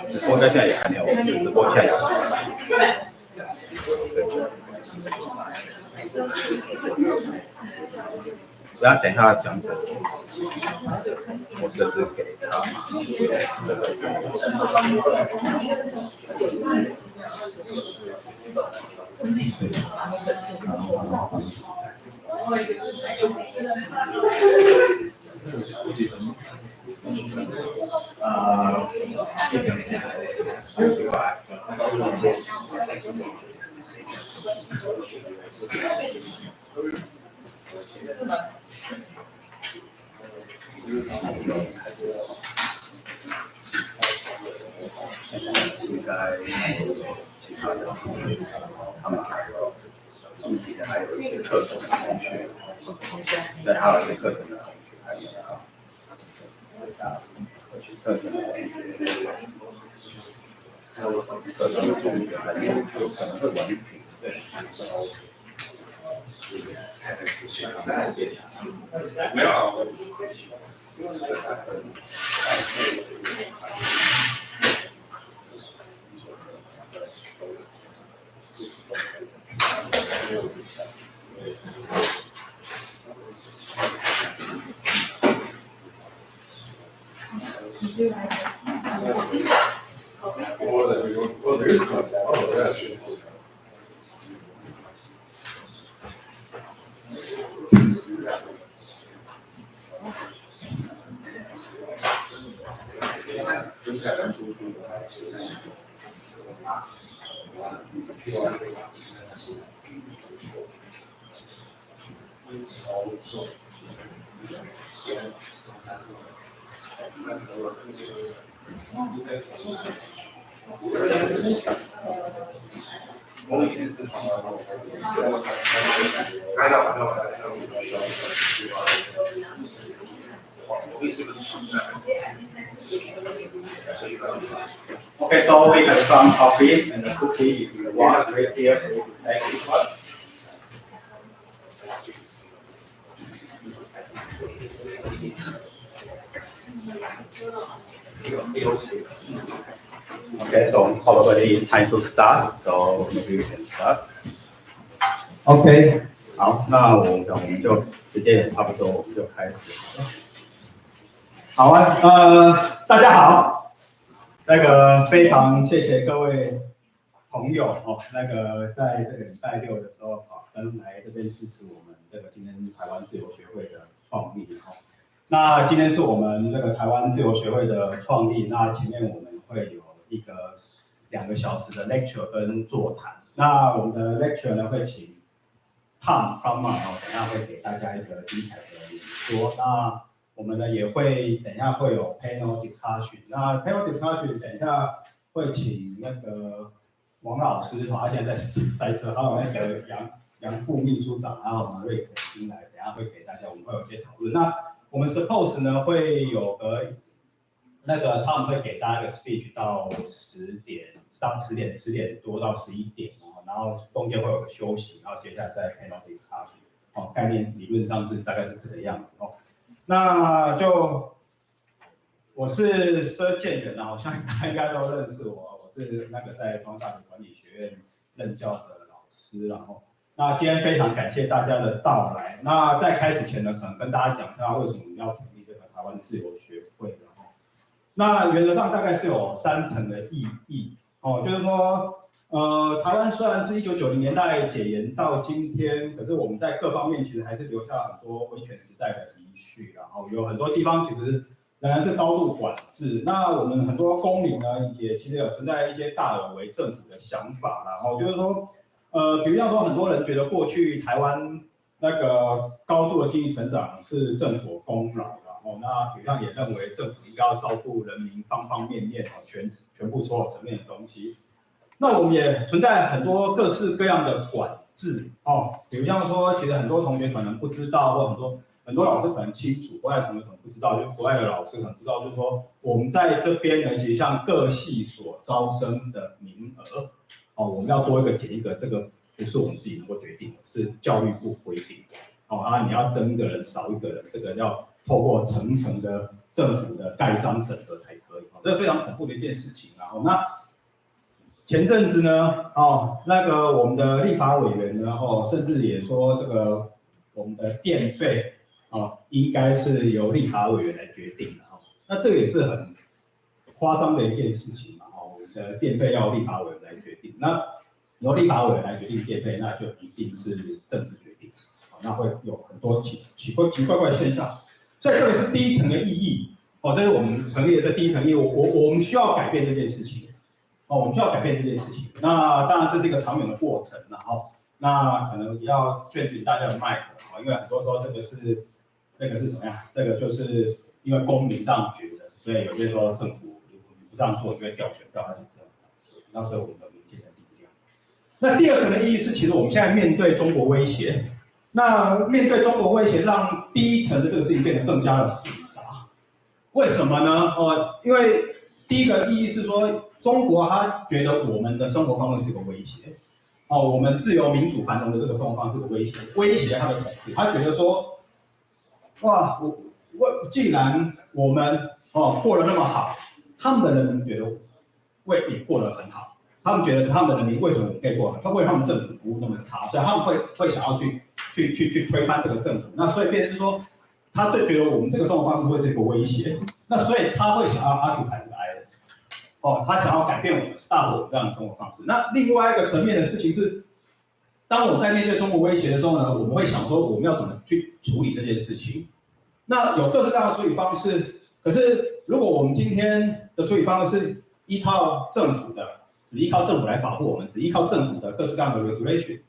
直播现在也还没有，直播现在也不要等一下讲者，我这是给他。应该其他的他们还有自己的还有一些课程的同学，对，还有一些课程的同学还有课程的同学，还有课程的同学还有可能会玩品，对。没有。Okay, so we have some coffee and a cookie if you want right here. Thank you. Okay, so probably it's time to start. So maybe we can start. OK， 好，那我们就时间也差不多，我们就开始。好啊，大家好，非常谢谢各位朋友哦，在这个礼拜六的时候跟来这边支持我们今天台湾自由学会的创立哦。那今天是我们台湾自由学会的创立，那前面我们会有2个小时的 lecture 跟座谈。那我们的 lecture 呢会请Tom 等一下会给大家一个精彩的演说。那我们呢也会等一下会有 panel discussion。那 panel discussion 等一下会请王老师，他现在在塞车，还有杨副秘书长，还有我们瑞可进来，等一下会给大家，我们会有一些讨论。那我们 suppose 呢会有他们会给大家一个 speech 到10点多到11点，然后中间会有个休息，然后接下来再 panel discussion。概念理论上大概是这个样子哦。那就我是佘建仁啊，我相信大家应该都认识我，我是在中央大学管理学院任教的老师，然后那今天非常感谢大家的到来。那在开始前呢，可能跟大家讲一下为什么我们要成立这个台湾自由学会。那原则上大概是有3层的意义哦，就是说，台湾虽然是1990年代解严到今天，可是我们在各方面其实还是留下很多威权时代的遗绪，然后有很多地方其实仍然是高度管制。那我们很多公民呢，也其实有存在一些大有为政府的想法，然后就是说，比如说很多人觉得过去台湾高度的经济成长是政府的功劳。那比如像也认为政府应该要照顾人民方方面面全部所有层面的东西。那我们也存在很多各式各样的管制比如像说，其实很多同学可能不知道，或很多老师可能清楚，国外的同学可能不知道，就国外的老师可能不知道，就是说我们在这边呢，其实像各系所招生的名额我们要多一个减一个，这个不是我们自己能够决定的，是教育部规定的你要增一个人少一个人，这个要透过层层的政府的盖章审核才可以这是非常恐怖的一件事情那前阵子呢，那个我们的立法委员呢，甚至也说这个我们的电费应该是由立法委员来决定的那这个也是很夸张的一件事情我们的电费要立法委员来决定，那由立法委员来决定电费，那就一定是政治决定那会有很多奇怪怪的现象，所以这个是第一层的意义这是我们成立的这第一层意义，我们需要改变这件事情。我们需要改变这件事情。那当然这是一个长远的过程那可能也要劝举大家的脉搏因为很多时候这个是什么样？这个就是因为公民这样觉得，所以有些时候政府如果你不这样做，就会掉选票，他就这样做。那所以我们的民间的力量。那第二层的意义是，其实我们现在面对中国威胁，那面对中国威胁，让第一层的这个事情变得更加的复杂。为什么呢？因为第一个意义是说，中国他觉得我们的生活方式是个威胁，我们自由民主繁荣的这个生活方式是个威胁他的统治。他觉得说，哇，既然我们过得那么好，他们的人民觉得也过得很好，他们觉得他们的人民为什么可以过得好？他为他们政府服务那么差，所以他们会想要去推翻这个政府。那所以变成说，他对觉得我们这个生活方式会是一个威胁，那所以他会想要occupy这个 island。他想要改变我们 stop 我们这样的生活方式。那另外一个层面的事情是，当我们在面对中国威胁的时候呢，我们会想说我们要怎么去处理这件事情。那有各式各样的处理方式，可是如果我们今天的处理方式是依靠政府的，只依靠政府来保护我们，只依靠政府的各式各样的 regulation，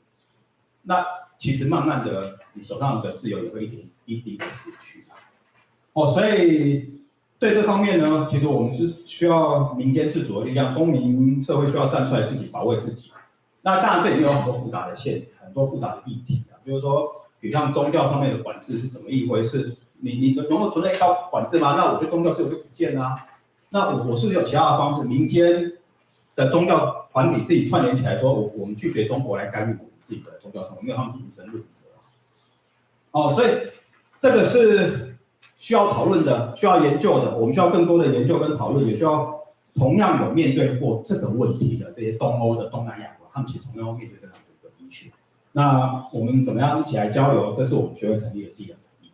那其实慢慢的你手上的自由也会一点一滴的失去所以对这方面呢，其实我们是需要民间自主的力量，公民社会需要站出来自己保卫自己。那当然这里面有很多复杂的议题就是说，比如像宗教上面的管制是怎么一回事？你能够存在一套管制吗？那我觉得宗教自由就不见啦。那我是不是有其他的方式？民间的宗教团体自己串联起来说，我们拒绝中国来干预我们自己的宗教生活，没有他们自己神论者所以这个是需要讨论的，需要研究的，我们需要更多的研究跟讨论，也需要同样有面对过这个问题的这些东欧的东南亚国，他们其实同样要面对这样的一个议题。那我们怎么样一起来交流？这是我们学会成立的第二层意义。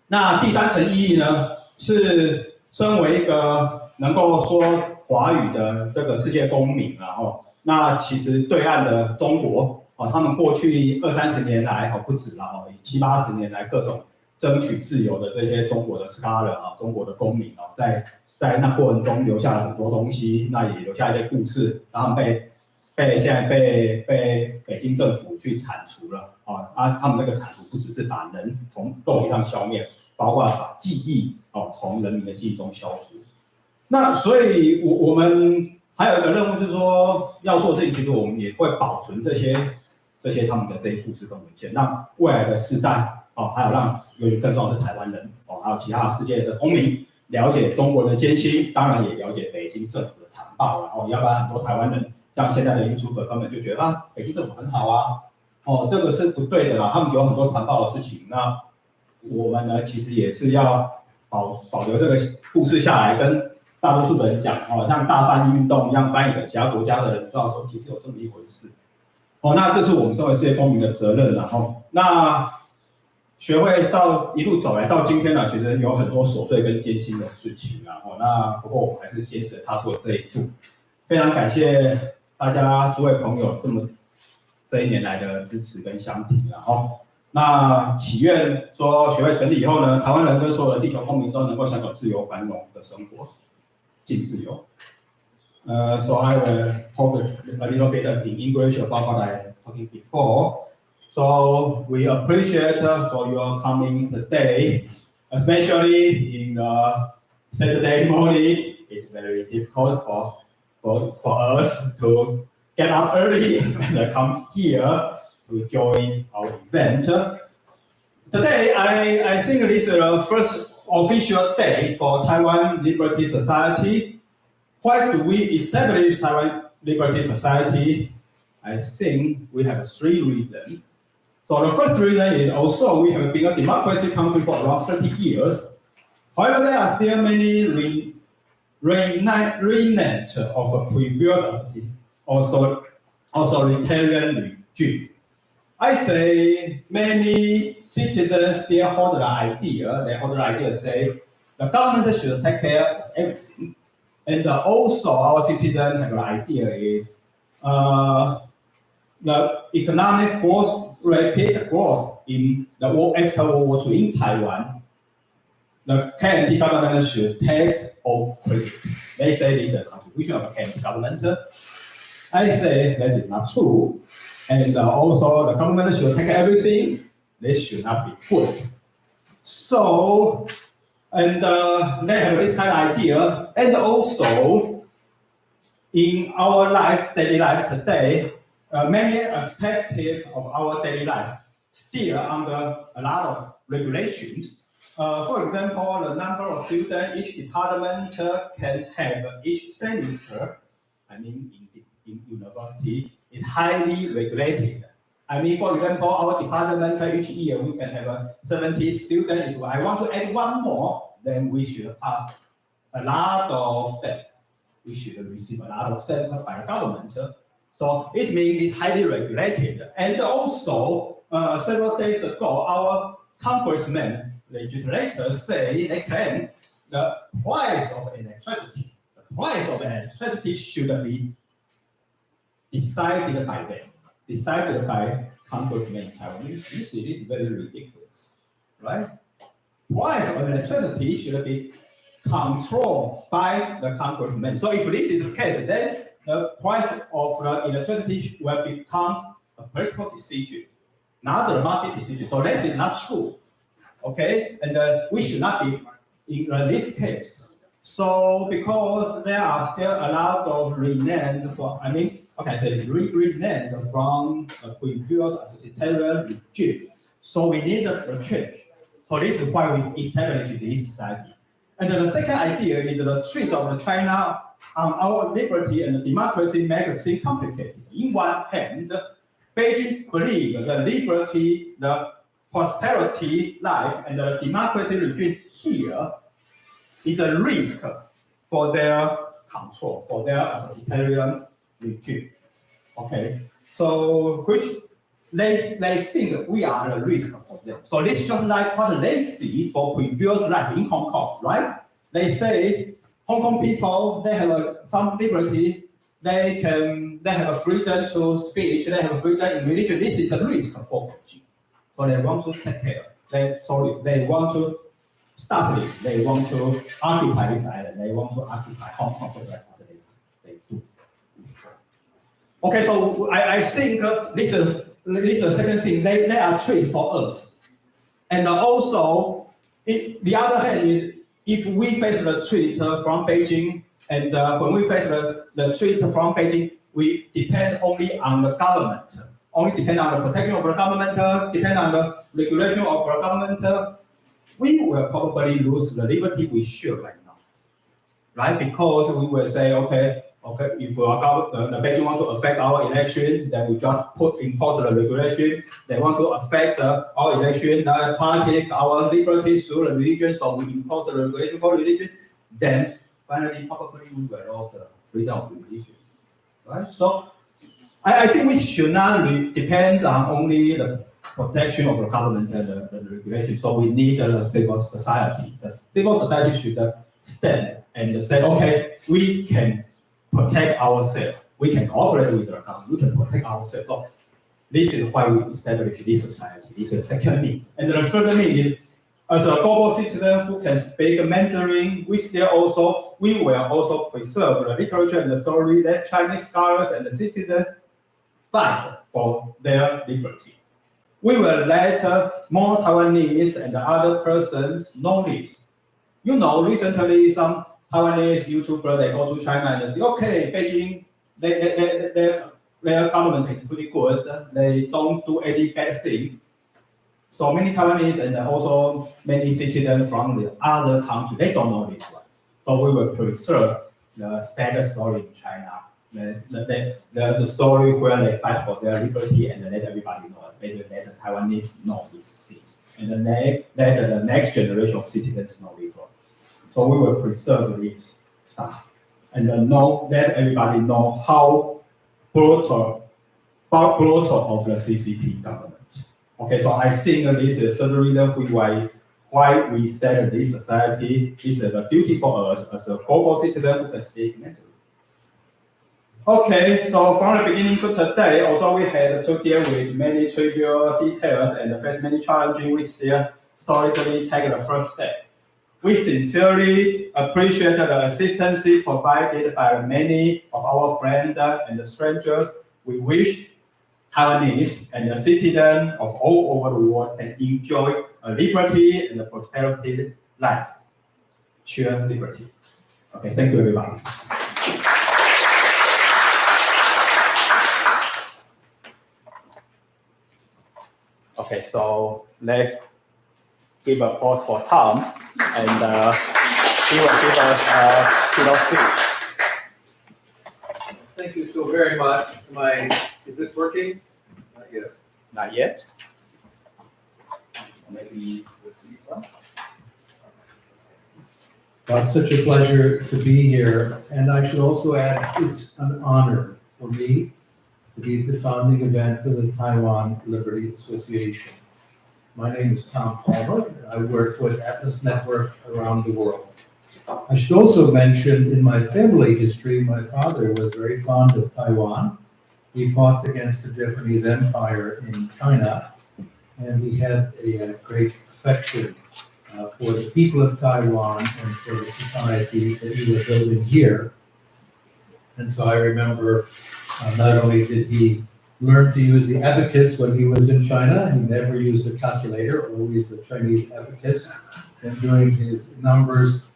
那第三层意义呢，是身为一个能够说华语的这个世界公民那其实对岸的中国他们过去20-30年来不止了70-80年来各种争取自由的这些中国的 scholar 中国的公民在那过程中留下了很多东西，那也留下一些故事，然后现在被北京政府去铲除了他们那个铲除不只是把人从肉体上消灭，包括把记忆从人民的记忆中消除。那所以我们还有一个任务就是说要做事情，其实我们也会保存这些他们的这些故事跟文献，让未来的世代还有让尤其更重要的是台湾人还有其他世界的公民了解中国人的艰辛，当然也了解北京政府的残暴要不然很多台湾人像现在的 YouTuber 根本就觉得北京政府很好这个是不对的啦，他们有很多残暴的事情。那我们呢，其实也是要保留这个故事下来，跟大多数的人讲像大翻译运动一样，翻译给其他国家的人知道说，其实有这么一回事那这是我们身为世界公民的责任那学会一路走来到今天其实有很多琐碎跟艰辛的事情那不过我们还是坚持踏出了这一步。非常感谢大家诸位朋友这一年来的支持跟相挺那祈愿说学会成立以后呢，台湾人跟所有的地球公民都能够享有自由繁荣的生活，尽自由。So I will talk a little bit in English about what I talking before. So we appreciate for your coming today. especially in Saturday morning. It's very difficult for us to get up early and come here to join our event. Today, I think this is the first official day for Taiwan Liberty Society. Why do we establish Taiwan Liberty Society? I think we have 3 reasons. So the first reason is also we have been a democracy country for around 30 years. However, there are still many remnants of a previous authoritarian regime. I say many citizens still hold the idea. They hold the idea say the government should take care of everything, and also our citizens have the idea is the economic growth, rapid growth in the war after World War II in Taiwan. The KMT government should take all credit. They say this is a contribution of the KMT government. I say that is not true. And also the government should take everything. This should not be good. So, and they have this kind of idea. And also, in our daily life today, many aspects of our daily life still under a lot of regulations. For example, the number of students each department can have each semester, in university, is highly regulated. For example, our department each year we can have 70 students. If I want to add one more, then we should pass a lot of steps. We should receive a lot of steps by the government. So it means it's highly regulated. And also, several days ago, our congressmen, legislators say they claim the price of electricity. The price of electricity should be decided by them, decided by congressmen in Taiwan. You see, it's very ridiculous, right? Price of electricity should be controlled by the congressmen. So if this is the case, then the price of the electricity will become a political decision, not a market decision. So this is not true, okay? And we should not be in this case. So because there are still a lot of reneged reneged from the previous authoritarian regime. So we need a change. So this is why we established this society. And the second idea is the threat of China on our liberty and democracy makes things complicated. In one hand, Beijing believes the liberty, the prosperity, life, and the democracy regime here is a risk for their control, for their authoritarian regime. Okay, so which they think we are a risk for them. So this is just like what they see for previous life in Hong Kong, right? They say Hong Kong people, they have some liberty, they have a freedom to speech, they have a freedom in religion. This is a risk for Beijing. So they want to take care. They want to stop it. They want to occupy this island. They want to occupy Hong Kong, just like what they do before. Okay, so I think this is the second thing. They are treated for us. And also, the other hand is, if we face the threat from Beijing, and when we face the threat from Beijing, we depend only on the government, only depend on the protection of the government, depend on the regulation of the government, we will probably lose the liberty we should right now, right? Because we will say, okay, if the Beijing want to affect our election, then we just impose the regulation. They want to affect our election, politics, our liberties through the religion, so we impose the regulation for religion. Then finally, probably we will lose freedom of religion, right? So I think we should not depend on only the protection of the government and the regulation. So we need a civil society. The civil society should stand and say, okay, we can protect ourselves. We can cooperate with the government. We can protect ourselves. So this is why we established this society. This is the second means. And the third means is, as a global citizen who can speak Mandarin, we will also preserve the literature and the story that Chinese scholars and the citizens fight for their liberty. we will let more Taiwanese and other persons know this. You know, recently some Taiwanese YouTuber, they go to China and they say, okay, Beijing, their government is pretty good. They don't do any bad thing. So many Taiwanese and also many citizens from the other countries, they don't know this one. So we will preserve the sad story in China, the story where they fight for their liberty and let everybody know, let the Taiwanese know these things. And then let the next generation of citizens know this one. So we will preserve this stuff and let everybody know how brutal of the CCP government. Okay, so I think this is the reason why we said this society is a duty for us as a global citizen who can speak Mandarin. Okay, so from the beginning to today, also we had to deal with many trivial details and face many challenges. We still solidly take the first step. We sincerely appreciate the assistance provided by many of our friends and strangers. We wish Taiwanese and the citizens of all over the world can enjoy a liberty and a prosperity life. Cheer liberty. Okay, thank you everybody. Okay, so let's give a pause for Tom, and he will give us a keynote speech. Thank you so very much. Is this working? Not yet. Not yet. Maybe with this one. Well, it's such a pleasure to be here, and I should also add it's an honor for me to be at the founding event of the Taiwan Liberty Association. My name is Tom Palmer, and I work with Atlas Network around the world. I should also mention in my family history, my father was very fond of Taiwan. He fought against the Japanese Empire in China, and he had a great affection for the people of Taiwan and for the society that we were building here. And so I remember not only did he learn to use the abacus when he was in China, he never used a calculator, always a Chinese abacus, and doing his numbers,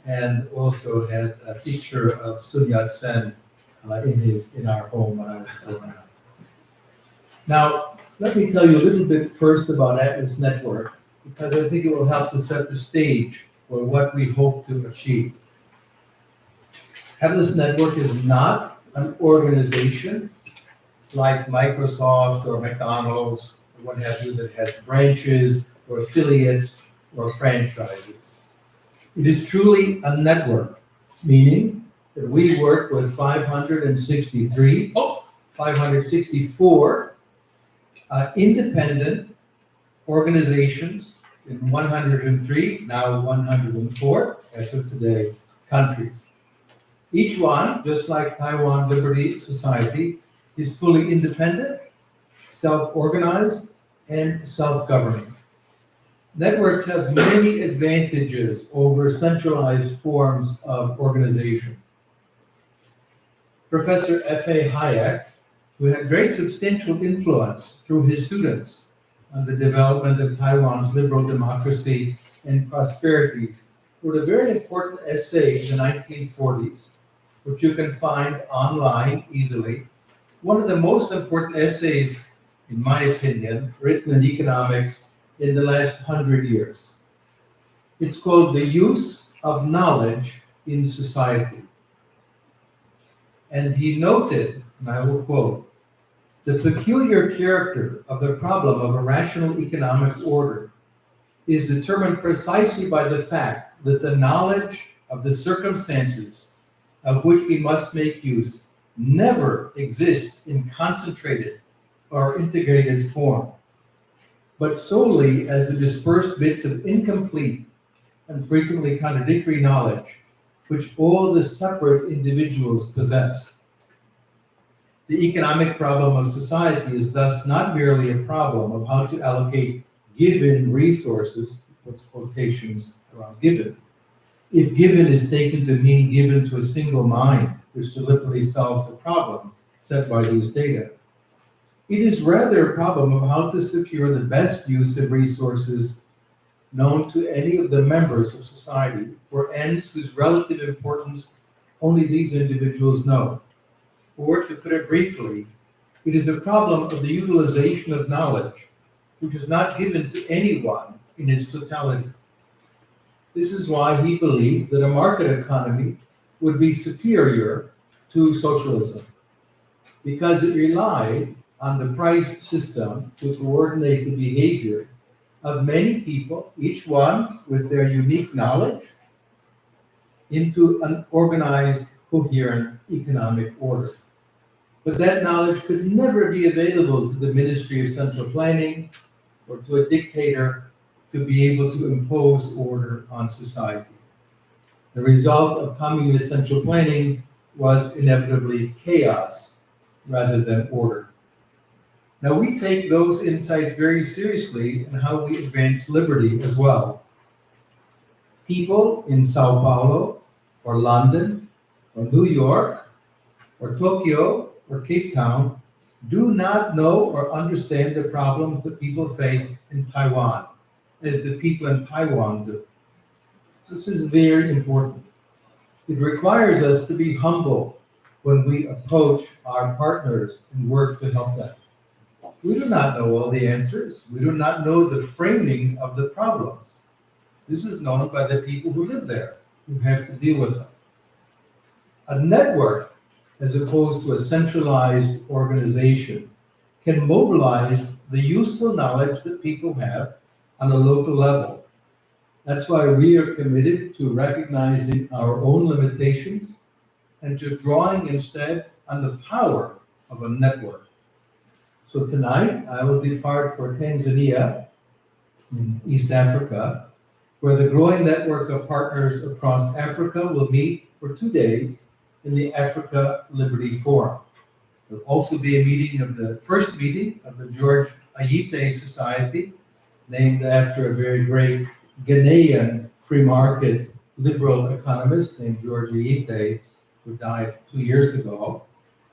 and also had a picture of Sun Yat-sen in our home when I was growing up. Now, let me tell you a little bit first about Atlas Network, because I think it will help to set the stage for what we hope to achieve. Atlas Network is not an organization like Microsoft or McDonald's or what have you that has branches or affiliates or franchises. It is truly a network, meaning that we work with 564 independent organizations in 103, now 104, as of today, countries. Each one, just like Taiwan Liberty Society, is fully independent, self-organized, and self-governing. Networks have many advantages over centralized forms of organization. Professor F.A. Hayek, who had very substantial influence through his students on the development of Taiwan's liberal democracy and prosperity, wrote a very important essay in the 1940s, which you can find online easily. One of the most important essays, in my opinion, written in economics in the last 100 years. It's called The Use of Knowledge in Society. And he noted, and I will quote, "The peculiar character of the problem of a rational economic order is determined precisely by the fact that the knowledge of the circumstances of which we must make use never exists in concentrated or integrated form, but solely as the dispersed bits of incomplete and frequently contradictory knowledge which all the separate individuals possess. The economic problem of society is thus not merely a problem of how to allocate given resources," puts quotations around given, "if given is taken to mean given to a single mind, which deliberately solves the problem set by these data. It is rather a problem of how to secure the best use of resources known to any of the members of society for ends whose relative importance only these individuals know. Or to put it briefly, it is a problem of the utilization of knowledge, which is not given to anyone in its totality. This is why he believed that a market economy would be superior to socialism, because it relied on the price system to coordinate the behavior of many people, each one with their unique knowledge, into an organized, coherent economic order. But that knowledge could never be available to the Ministry of Central Planning or to a dictator to be able to impose order on society. The result of communist central planning was inevitably chaos rather than order. Now we take those insights very seriously in how we advance liberty as well. People in Sao Paulo or London or New York or Tokyo or Cape Town do not know or understand the problems that people face in Taiwan as the people in Taiwan do. This is very important. It requires us to be humble when we approach our partners and work to help them. We do not know all the answers. We do not know the framing of the problems. This is known by the people who live there, who have to deal with them. A network, as opposed to a centralized organization, can mobilize the useful knowledge that people have on a local level. That's why we are committed to recognizing our own limitations and to drawing instead on the power of a network. So tonight, I will depart for Tanzania in East Africa, where the growing network of partners across Africa will meet for 2 days in the Africa Liberty Forum. There will also be a meeting of the first meeting of the George Ayite Society, named after a very great Ghanaian free market liberal economist named George Ayite, who died 2 years ago,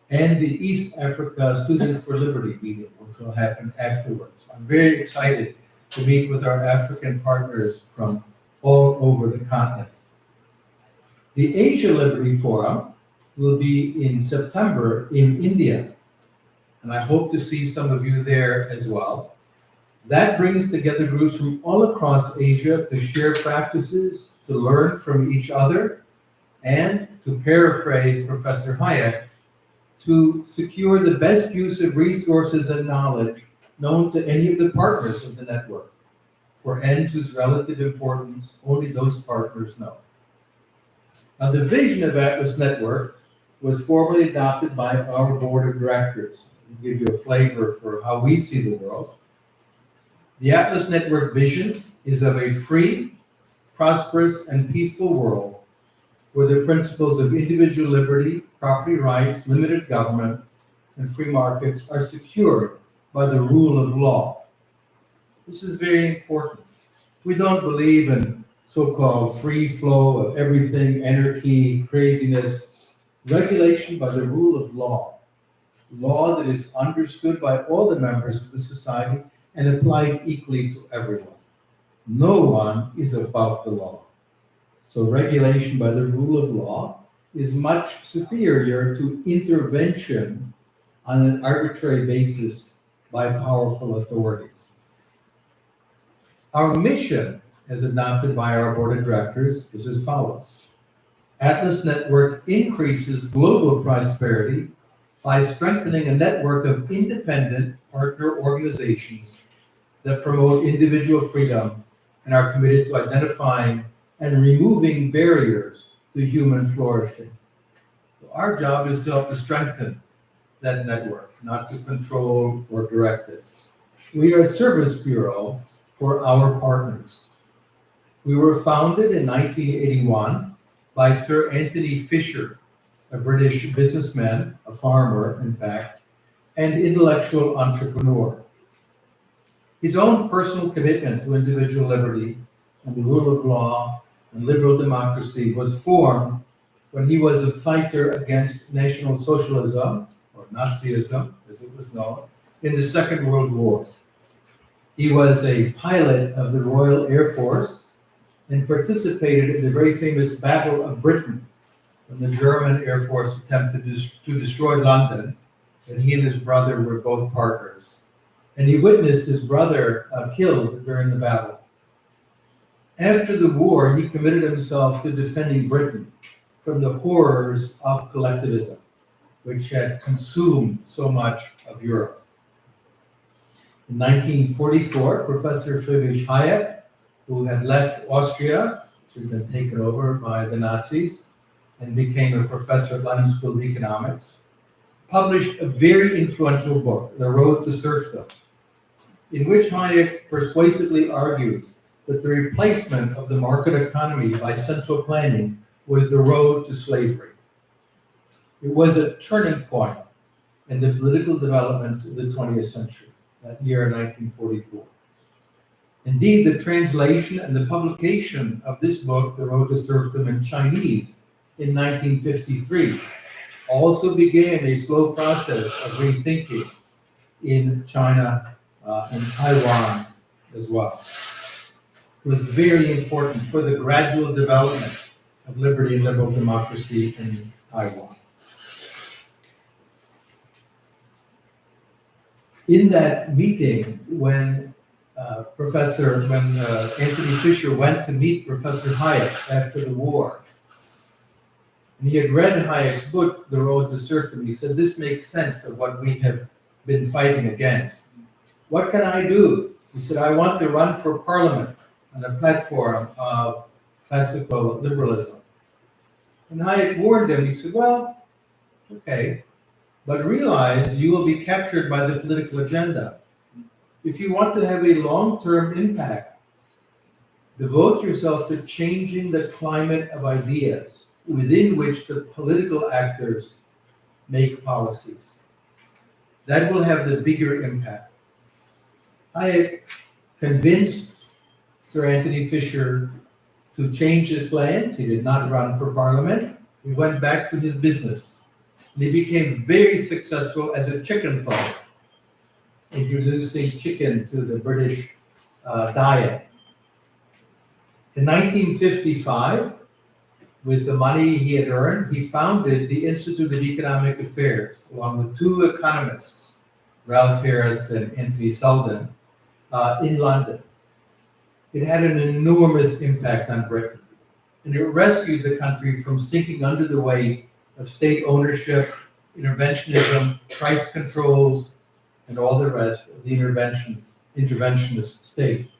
and the East Africa Students for Liberty meeting, which will happen afterwards. I'm very excited to meet with our African partners from all over the continent. The Asia Liberty Forum will be in September in India, and I hope to see some of you there as well. That brings together groups from all across Asia to share practices, to learn from each other, and, to paraphrase Professor Hayek, to secure the best use of resources and knowledge known to any of the partners of the network, for ends whose relative importance only those partners know. Now, the vision of Atlas Network was formally adopted by our board of directors. I'll give you a flavor for how we see the world. The Atlas Network vision is of a free, prosperous, and peaceful world where the principles of individual liberty, property rights, limited government, and free markets are secured by the rule of law. This is very important. We don't believe in so-called free flow of everything, anarchy, craziness. Regulation by the rule of law. Law that is understood by all the members of the society and applied equally to everyone. No one is above the law. So regulation by the rule of law is much superior to intervention on an arbitrary basis by powerful authorities. Our mission, as adopted by our board of directors, is as follows. Atlas Network increases global prosperity by strengthening a network of independent partner organizations that promote individual freedom and are committed to identifying and removing barriers to human flourishing. So our job is to help to strengthen that network, not to control or direct it. We are a service bureau for our partners. We were founded in 1981 by Sir Anthony Fisher, a British businessman, a farmer, in fact, and intellectual entrepreneur. His own personal commitment to individual liberty and the rule of law and liberal democracy was formed when he was a fighter against National Socialism, or Nazism, as it was known, in the Second World War. He was a pilot of the Royal Air Force and participated in the very famous Battle of Britain, when the German Air Force attempted to destroy London, and he and his brother were both partners. And he witnessed his brother killed during the battle. After the war, he committed himself to defending Britain from the horrors of collectivism, which had consumed so much of Europe. In 1944, Professor Friedrich Hayek, who had left Austria, which had been taken over by the Nazis, and became a professor at London School of Economics, published a very influential book, The Road to Serfdom, in which Hayek persuasively argued that the replacement of the market economy by central planning was the road to slavery. It was a turning point in the political developments of the 20th century, that year 1944. Indeed, the translation and the publication of this book, The Road to Serfdom, in Chinese in 1953 also began a slow process of rethinking in China and Taiwan as well. It was very important for the gradual development of liberty and liberal democracy in Taiwan. In that meeting, when Anthony Fisher went to meet Professor Hayek after the war, and he had read Hayek's book, The Road to Serfdom, he said, "This makes sense of what we have been fighting against. What can I do?" He said, "I want to run for parliament on a platform of classical liberalism." And Hayek warned him, he said, "Well, okay, but realize you will be captured by the political agenda. If you want to have a long-term impact, devote yourself to changing the climate of ideas within which the political actors make policies. That will have the bigger impact." Hayek convinced Sir Anthony Fisher to change his plans. He did not run for parliament. He went back to his business. And he became very successful as a chicken farmer, introducing chicken to the British diet. In 1955, with the money he had earned, he founded the Institute of Economic Affairs, along with two economists, Ralph Harris and Anthony Selden, in London. It had an enormous impact on Britain, and it rescued the country from sinking under the weight of state ownership, interventionism, price controls, and all the rest of the interventionist state.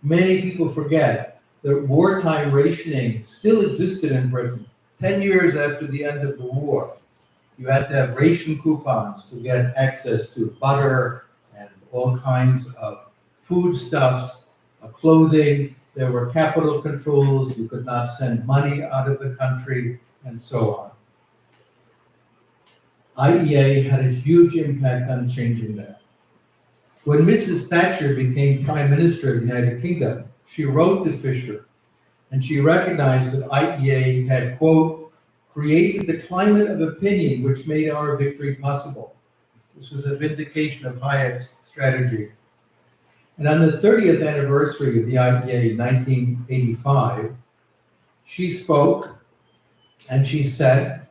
Many people forget that wartime rationing still existed in Britain. 10 years after the end of the war, you had to have ration coupons to get access to butter and all kinds of foodstuffs, clothing. There were capital controls. You could not send money out of the country, and so on. IEA had a huge impact on changing that. When Mrs. Thatcher became Prime Minister of the United Kingdom, she wrote to Fisher, and she recognized that IEA had, quote, "created the climate of opinion which made our victory possible." This was a vindication of Hayek's strategy. And on the 30th anniversary of the IEA in 1985, she spoke, and she said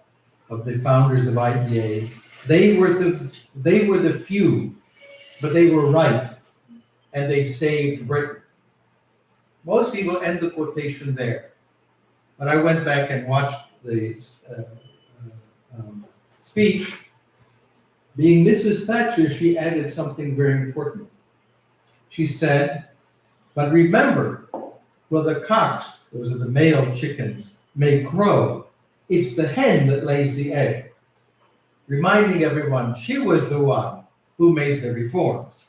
of the founders of IEA, they were the few, but they were right, and they saved Britain. Most people end the quotation there, but I went back and watched the speech. Being Mrs. Thatcher, she added something very important. She said, "But remember, well, the cocks, those are the male chickens, may crow. It's the hen that lays the egg," reminding everyone she was the one who made the reforms.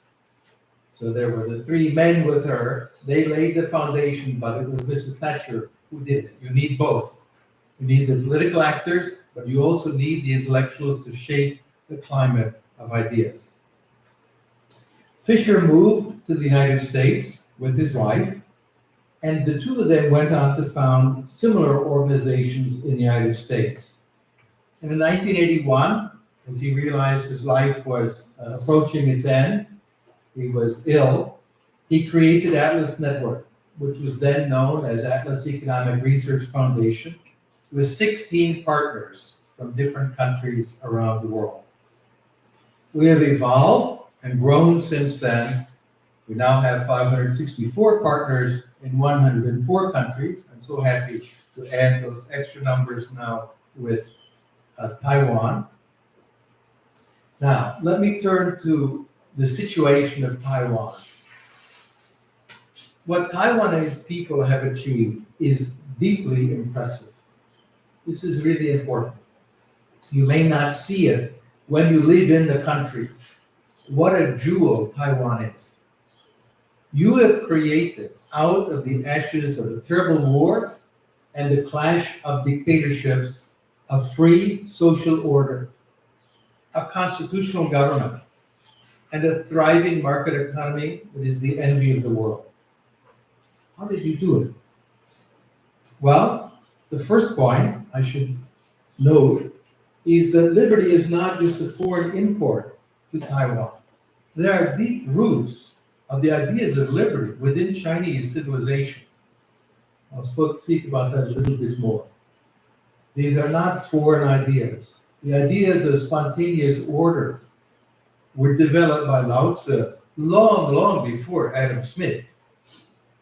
So there were the three men with her. They laid the foundation, but it was Mrs. Thatcher who did it. You need both. You need the political actors, but you also need the intellectuals to shape the climate of ideas. Fisher moved to the United States with his wife, and the two of them went on to found similar organizations in the United States. And in 1981, as he realized his life was approaching its end. He was ill. He created Atlas Network, which was then known as Atlas Economic Research Foundation, with 16 partners from different countries around the world. We have evolved and grown since then. We now have 564 partners in 104 countries. I'm so happy to add those extra numbers now with Taiwan. Now, let me turn to the situation of Taiwan. What Taiwanese people have achieved is deeply impressive. This is really important. You may not see it when you live in the country. What a jewel Taiwan is. You have created, out of the ashes of a terrible war and the clash of dictatorships, a free social order, a constitutional government, and a thriving market economy that is the envy of the world. How did you do it? Well, the first point I should note is that liberty is not just a foreign import to Taiwan. There are deep roots of the ideas of liberty within Chinese civilization. I'll speak about that a little bit more. These are not foreign ideas. The ideas of spontaneous order were developed by Lao Tzu long, long before Adam Smith,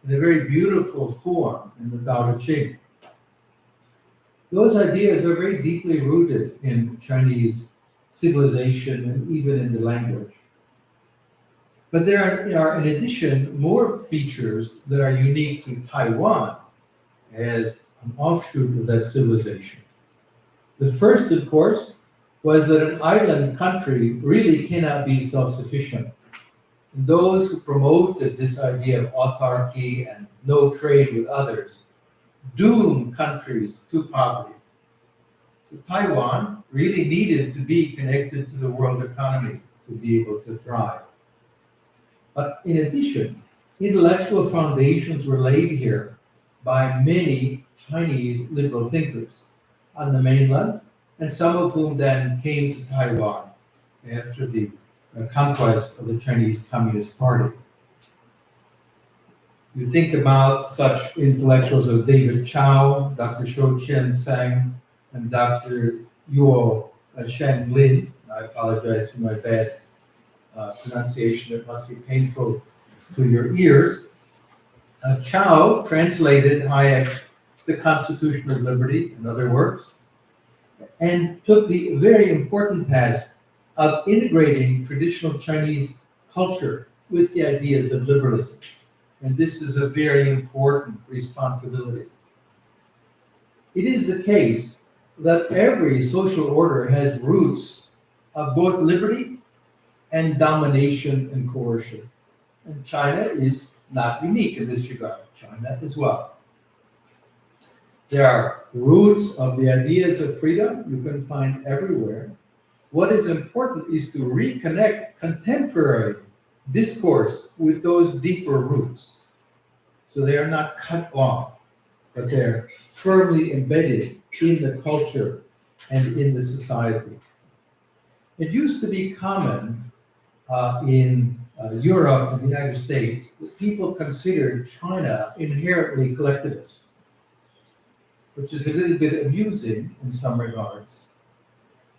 in a very beautiful form in the Tao Te Ching. Those ideas are very deeply rooted in Chinese civilization and even in the language. But there are, in addition, more features that are unique to Taiwan as an offshoot of that civilization. The first, of course, was that an island country really cannot be self-sufficient. Those who promoted this idea of autarky and no trade with others doom countries to poverty. So Taiwan really needed to be connected to the world economy to be able to thrive. But in addition, intellectual foundations were laid here by many Chinese liberal thinkers on the mainland, and some of whom then came to Taiwan after the conquest of the Chinese Communist Party. You think about such intellectuals as David Chow, Dr. Shou Chen Sang, and Dr. Yuo Shen Lin. I apologize for my bad pronunciation. It must be painful to your ears. Chow translated Hayek's The Constitution of Liberty and other works, and took the very important task of integrating traditional Chinese culture with the ideas of liberalism. And this is a very important responsibility. It is the case that every social order has roots of both liberty and domination and coercion. And China is not unique in this regard. China as well. There are roots of the ideas of freedom you can find everywhere. What is important is to reconnect contemporary discourse with those deeper roots. So they are not cut off, but they're firmly embedded in the culture and in the society. It used to be common in Europe and the United States that people considered China inherently collectivist, which is a little bit amusing in some regards,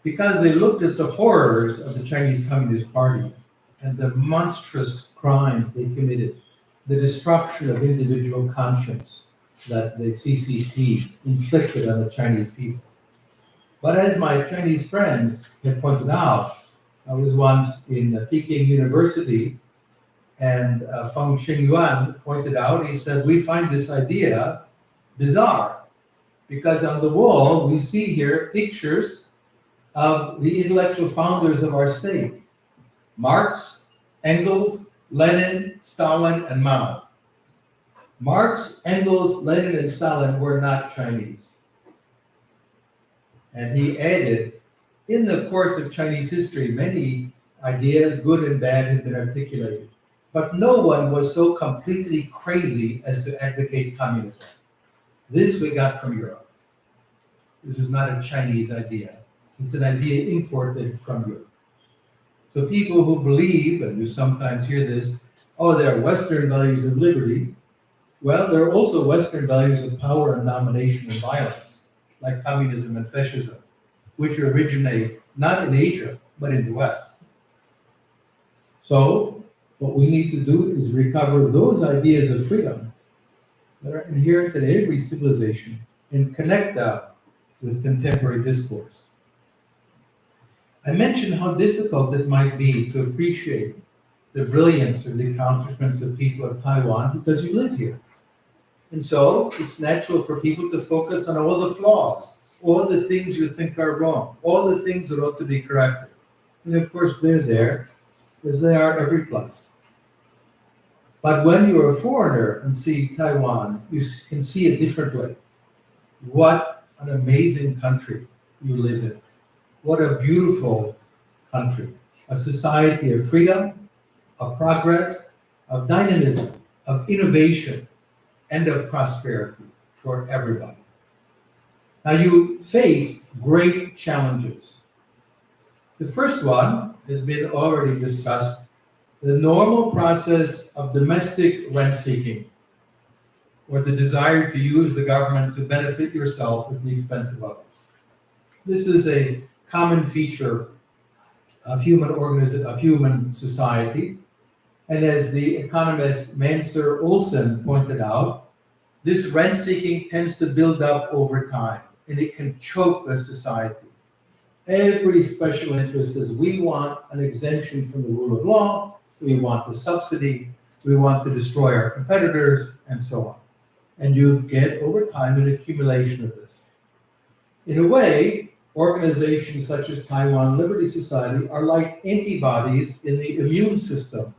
because they looked at the horrors of the Chinese Communist Party and the monstrous crimes they committed, the destruction of individual conscience that the CCP inflicted on the Chinese people. But as my Chinese friends have pointed out, I was once in Peking University, and Feng Xingyuan pointed out, he said, we find this idea bizarre, because on the wall we see here pictures of the intellectual founders of our state: Marx, Engels, Lenin, Stalin, and Mao. Marx, Engels, Lenin, and Stalin were not Chinese. And he added, in the course of Chinese history, many ideas, good and bad, have been articulated. But no one was so completely crazy as to advocate communism. This we got from Europe. This is not a Chinese idea. It's an idea imported from Europe. So people who believe, and you sometimes hear this, oh, there are Western values of liberty. Well, there are also Western values of power and domination and violence, like communism and fascism, which originate not in Asia, but in the West. So what we need to do is recover those ideas of freedom that are inherent in every civilization and connect them with contemporary discourse. I mentioned how difficult it might be to appreciate the brilliance of the accomplishments of people of Taiwan because you live here. And so it's natural for people to focus on all the flaws, all the things you think are wrong, all the things that ought to be corrected. And of course, they're there, as they are every place. But when you're a foreigner and see Taiwan, you can see it differently. What an amazing country you live in. What a beautiful country. A society of freedom, of progress, of dynamism, of innovation, and of prosperity for everybody. Now you face great challenges. The first one has been already discussed, the normal process of domestic rent seeking, or the desire to use the government to benefit yourself at the expense of others. This is a common feature of human society. And as the economist Mansur Olson pointed out, this rent seeking tends to build up over time, and it can choke a society. Every special interest says, we want an exemption from the rule of law, we want the subsidy, we want to destroy our competitors, and so on. And you get over time an accumulation of this. In a way, organizations such as Taiwan Liberty Society are like antibodies in the immune system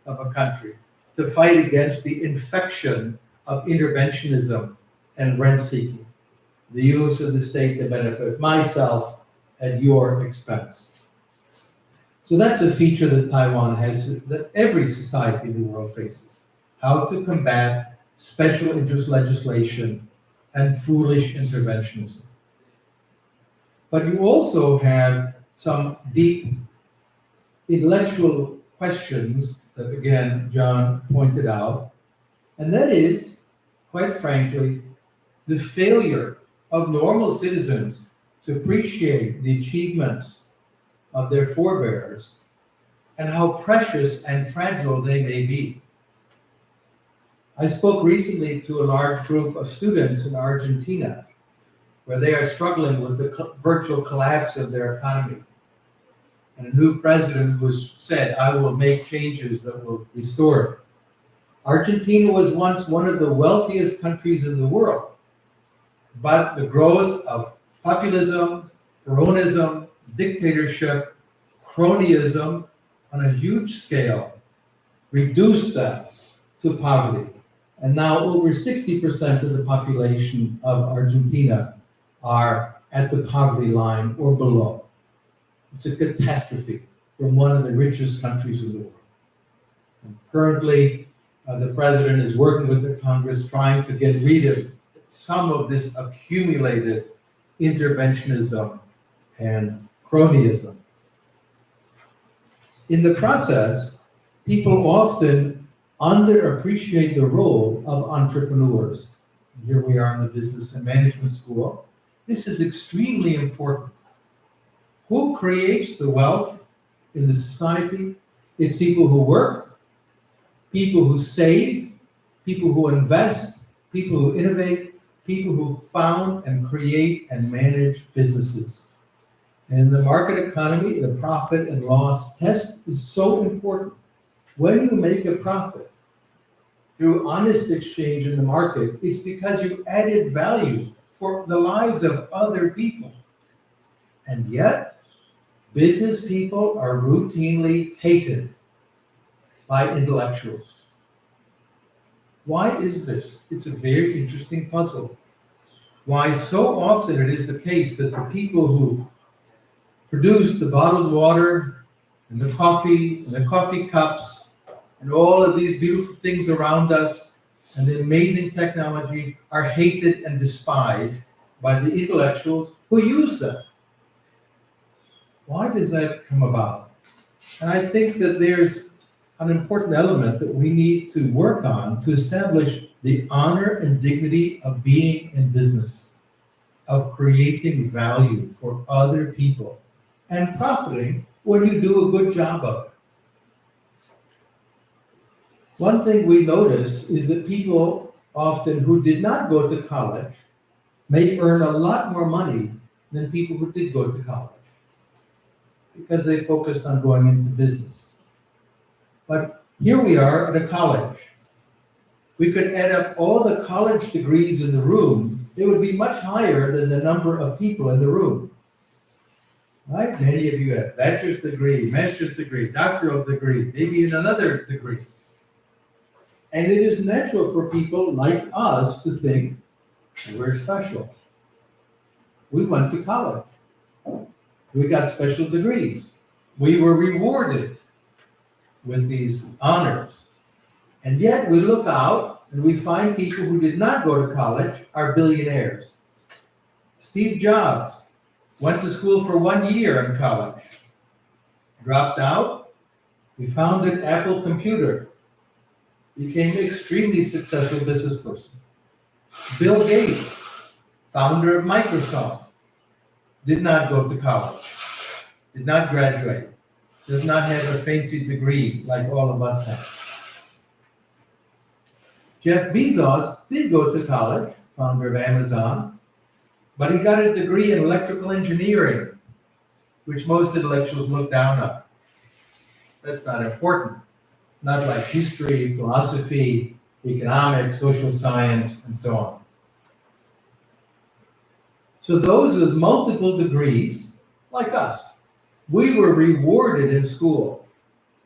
of a country to fight against the infection of interventionism and rent-seeking, the use of the state to benefit myself at your expense. So that's a feature that Taiwan has, that every society in the world faces, how to combat special interest legislation and foolish interventionism. But you also have some deep intellectual questions that, again, John pointed out, and that is, quite frankly, the failure of normal citizens to appreciate the achievements of their forebears and how precious and fragile they may be. I spoke recently to a large group of students in Argentina, where they are struggling with the virtual collapse of their economy. And a new president who said, I will make changes that will restore it. Argentina was once one of the wealthiest countries in the world, but the growth of populism, Peronism, dictatorship, cronyism on a huge scale reduced them to poverty. And now over 60% of the population of Argentina are at the poverty line or below. It's a catastrophe from one of the richest countries in the world. And currently, the president is working with the Congress trying to get rid of some of this accumulated interventionism and cronyism. In the process, people often underappreciate the role of entrepreneurs. Here we are in the business and management school. This is extremely important. Who creates the wealth in the society? It's people who work, people who save, people who invest, people who innovate, people who found and create and manage businesses. And in the market economy, the profit and loss test is so important. When you make a profit through honest exchange in the market, it's because you added value for the lives of other people. And yet, business people are routinely hated by intellectuals. Why is this? It's a very interesting puzzle. Why so often it is the case that the people who produce the bottled water and the coffee cups and all of these beautiful things around us and the amazing technology are hated and despised by the intellectuals who use them. Why does that come about? And I think that there's an important element that we need to work on to establish the honor and dignity of being in business, of creating value for other people and profiting when you do a good job of it. One thing we notice is that people often who did not go to college may earn a lot more money than people who did go to college because they focused on going into business. But here we are at a college. We could add up all the college degrees in the room. It would be much higher than the number of people in the room. Right? Many of you have bachelor's degree, master's degree, doctoral degree, maybe in another degree. And it is natural for people like us to think we're special. We went to college. We got special degrees. We were rewarded with these honors. And yet we look out and we find people who did not go to college are billionaires. Steve Jobs went to school for 1 year in college, dropped out. He founded Apple Computer, became an extremely successful business person. Bill Gates, founder of Microsoft, did not go to college, did not graduate, does not have a fancy degree like all of us have. Jeff Bezos did go to college, founder of Amazon, but he got a degree in electrical engineering, which most intellectuals look down on. That's not important. Not like history, philosophy, economics, social science, and so on. So those with multiple degrees, like us, we were rewarded in school.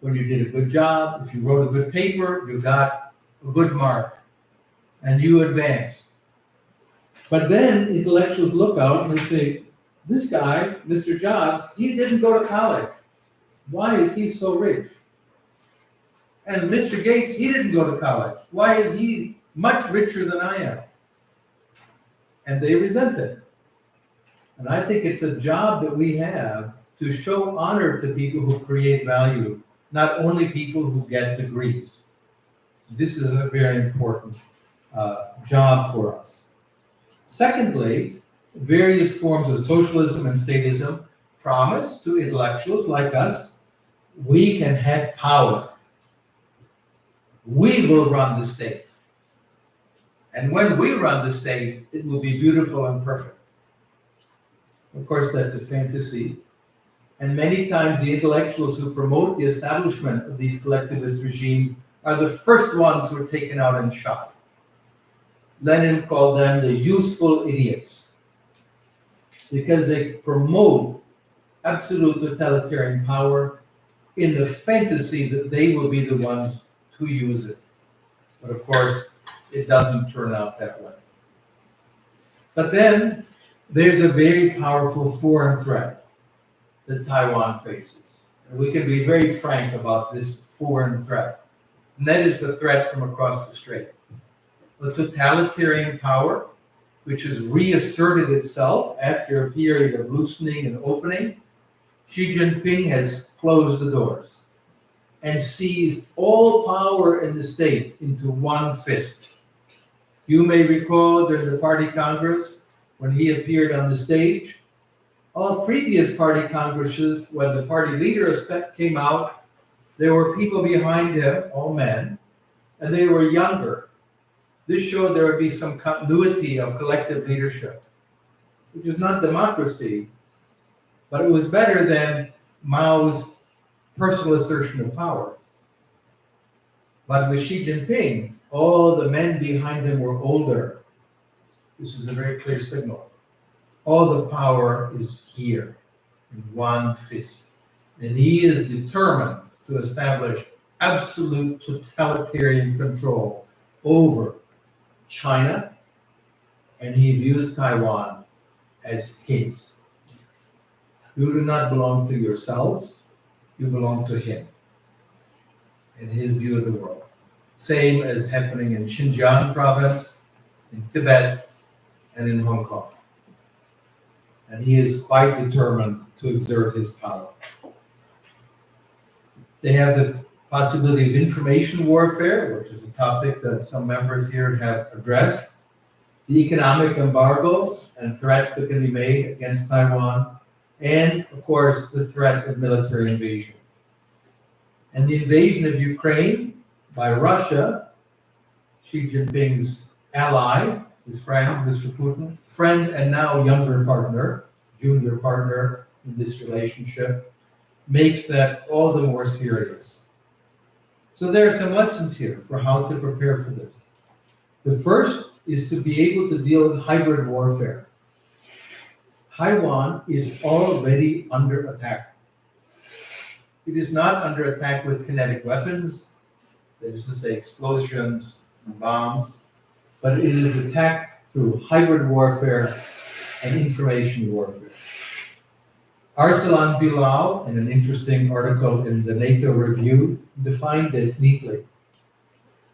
When you did a good job, if you wrote a good paper, you got a good mark, and you advanced. But then intellectuals look out and they say, this guy, Mr. Jobs, he didn't go to college. Why is he so rich? And Mr. Gates, he didn't go to college. Why is he much richer than I am? And they resent it. And I think it's a job that we have to show honor to people who create value, not only people who get degrees. This is a very important job for us. Secondly, various forms of socialism and statism promise to intellectuals like us, we can have power. We will run the state. And when we run the state, it will be beautiful and perfect. Of course, that's a fantasy. And many times the intellectuals who promote the establishment of these collectivist regimes are the first ones who are taken out and shot. Lenin called them the useful idiots because they promote absolute totalitarian power in the fantasy that they will be the ones to use it. But of course, it doesn't turn out that way. But then there's a very powerful foreign threat that Taiwan faces. And we can be very frank about this foreign threat. And that is the threat from across the strait. A totalitarian power, which has reasserted itself after a period of loosening and opening. Xi Jinping has closed the doors and seized all power in the state into one fist. You may recall during the party congress, when he appeared on the stage, all previous party congresses, when the party leader came out, there were people behind him, all men, and they were younger. This showed there would be some continuity of collective leadership, which is not democracy, but it was better than Mao's personal assertion of power. But with Xi Jinping, all the men behind him were older. This is a very clear signal. All the power is here in one fist. And he is determined to establish absolute totalitarian control over China, and he views Taiwan as his. You do not belong to yourselves, you belong to him, in his view of the world. Same as happening in Xinjiang province, in Tibet, and in Hong Kong. And he is quite determined to exert his power. They have the possibility of information warfare, which is a topic that some members here have addressed, the economic embargoes and threats that can be made against Taiwan, and of course, the threat of military invasion. And the invasion of Ukraine by Russia, Xi Jinping's ally, his friend, Mr. Putin, friend and now younger partner, junior partner in this relationship, makes that all the more serious. So there are some lessons here for how to prepare for this. The first is to be able to deal with hybrid warfare. Taiwan is already under attack. It is not under attack with kinetic weapons, that is to say explosions and bombs, but it is attacked through hybrid warfare and information warfare. Arsalan Bilal, in an interesting article in the NATO Review, defined it neatly.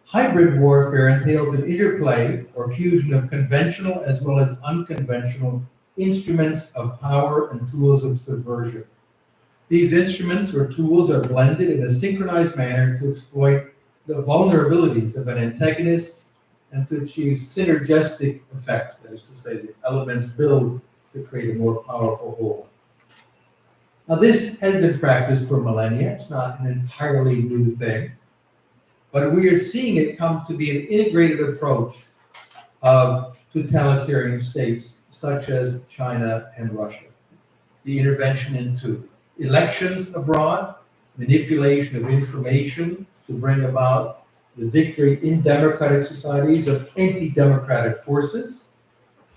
Hybrid warfare entails an interplay or fusion of conventional as well as unconventional instruments of power and tools of subversion. These instruments or tools are blended in a synchronized manner to exploit the vulnerabilities of an antagonist and to achieve synergistic effects, that is to say, the elements build to create a more powerful whole. Now, this has been practiced for millennia. It's not an entirely new thing, but we are seeing it come to be an integrated approach of totalitarian states such as China and Russia. The intervention into elections abroad, manipulation of information to bring about the victory in democratic societies of anti-democratic forces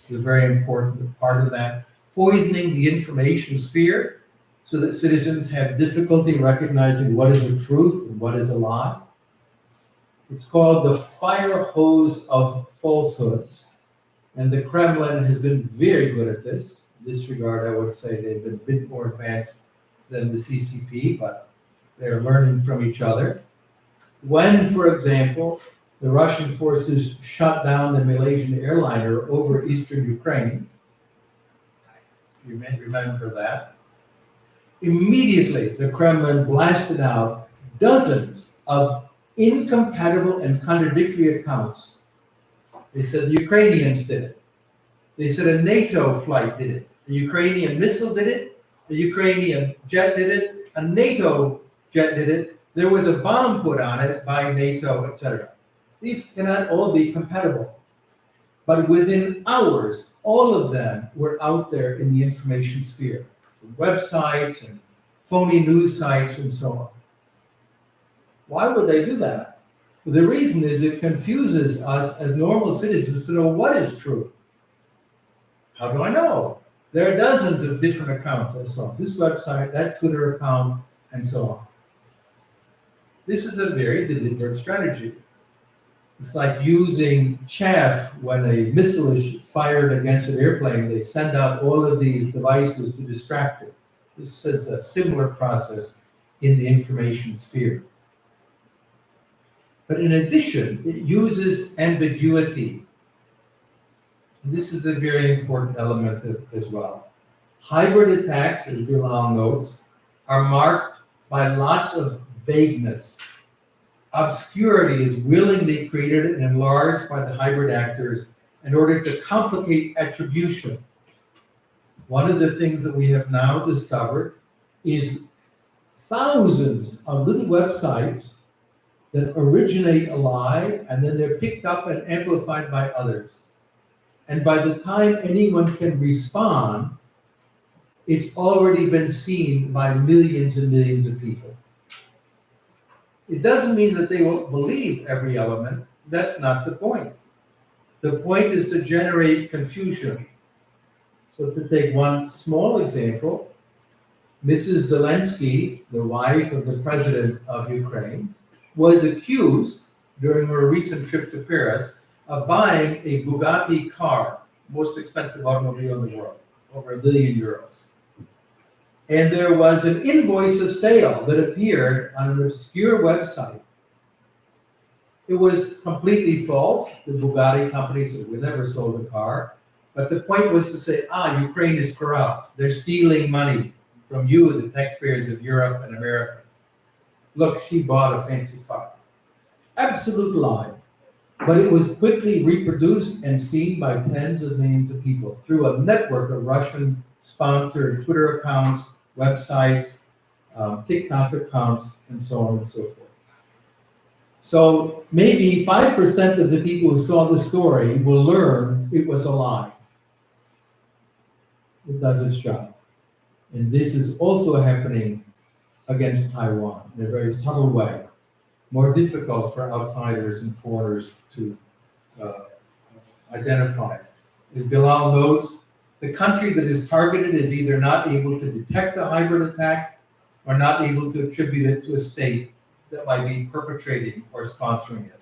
is a very important part of that. Poisoning the information sphere so that citizens have difficulty recognizing what is a truth and what is a lie. It's called the fire hose of falsehoods. And the Kremlin has been very good at this. In this regard, I would say they've been a bit more advanced than the CCP, but they're learning from each other. When, for example, the Russian forces shot down the Malaysian airliner over eastern Ukraine, you may remember that, immediately the Kremlin blasted out dozens of incompatible and contradictory accounts. They said the Ukrainians did it. They said a NATO flight did it. The Ukrainian missile did it. The Ukrainian jet did it. A NATO jet did it. There was a bomb put on it by NATO, etc. These cannot all be compatible. But within hours, all of them were out there in the information sphere, websites and phony news sites and so on. Why would they do that? The reason is it confuses us as normal citizens to know what is true. How do I know? There are dozens of different accounts and so on. This website, that Twitter account, and so on. This is a very deliberate strategy. It's like using chaff when a missile is fired against an airplane. They send out all of these devices to distract it. This is a similar process in the information sphere. But in addition, it uses ambiguity. And this is a very important element as well. Hybrid attacks, as Bilal notes, are marked by lots of vagueness. Obscurity is willingly created and enlarged by the hybrid actors in order to complicate attribution. One of the things that we have now discovered is thousands of little websites that originate a lie and then they're picked up and amplified by others. And by the time anyone can respond, it's already been seen by millions and millions of people. It doesn't mean that they will believe every element. That's not the point. The point is to generate confusion. So to take one small example, Mrs. Zelensky, the wife of the president of Ukraine, was accused during her recent trip to Paris of buying a Bugatti car, most expensive automobile in the world, over €1 billion. And there was an invoice of sale that appeared on an obscure website. It was completely false. The Bugatti company said, we never sold the car. But the point was to say, Ukraine is corrupt. They're stealing money. from you, the taxpayers of Europe and America. Look, she bought a fancy car. Absolute lie. But it was quickly reproduced and seen by tens of millions of people through a network of Russian-sponsored Twitter accounts, websites, TikTok accounts, and so on and so forth. So maybe 5% of the people who saw the story will learn it was a lie. It does its job. And this is also happening against Taiwan in a very subtle way, more difficult for outsiders and foreigners to identify. As Bilal notes, the country that is targeted is either not able to detect a hybrid attack or not able to attribute it to a state that might be perpetrating or sponsoring it.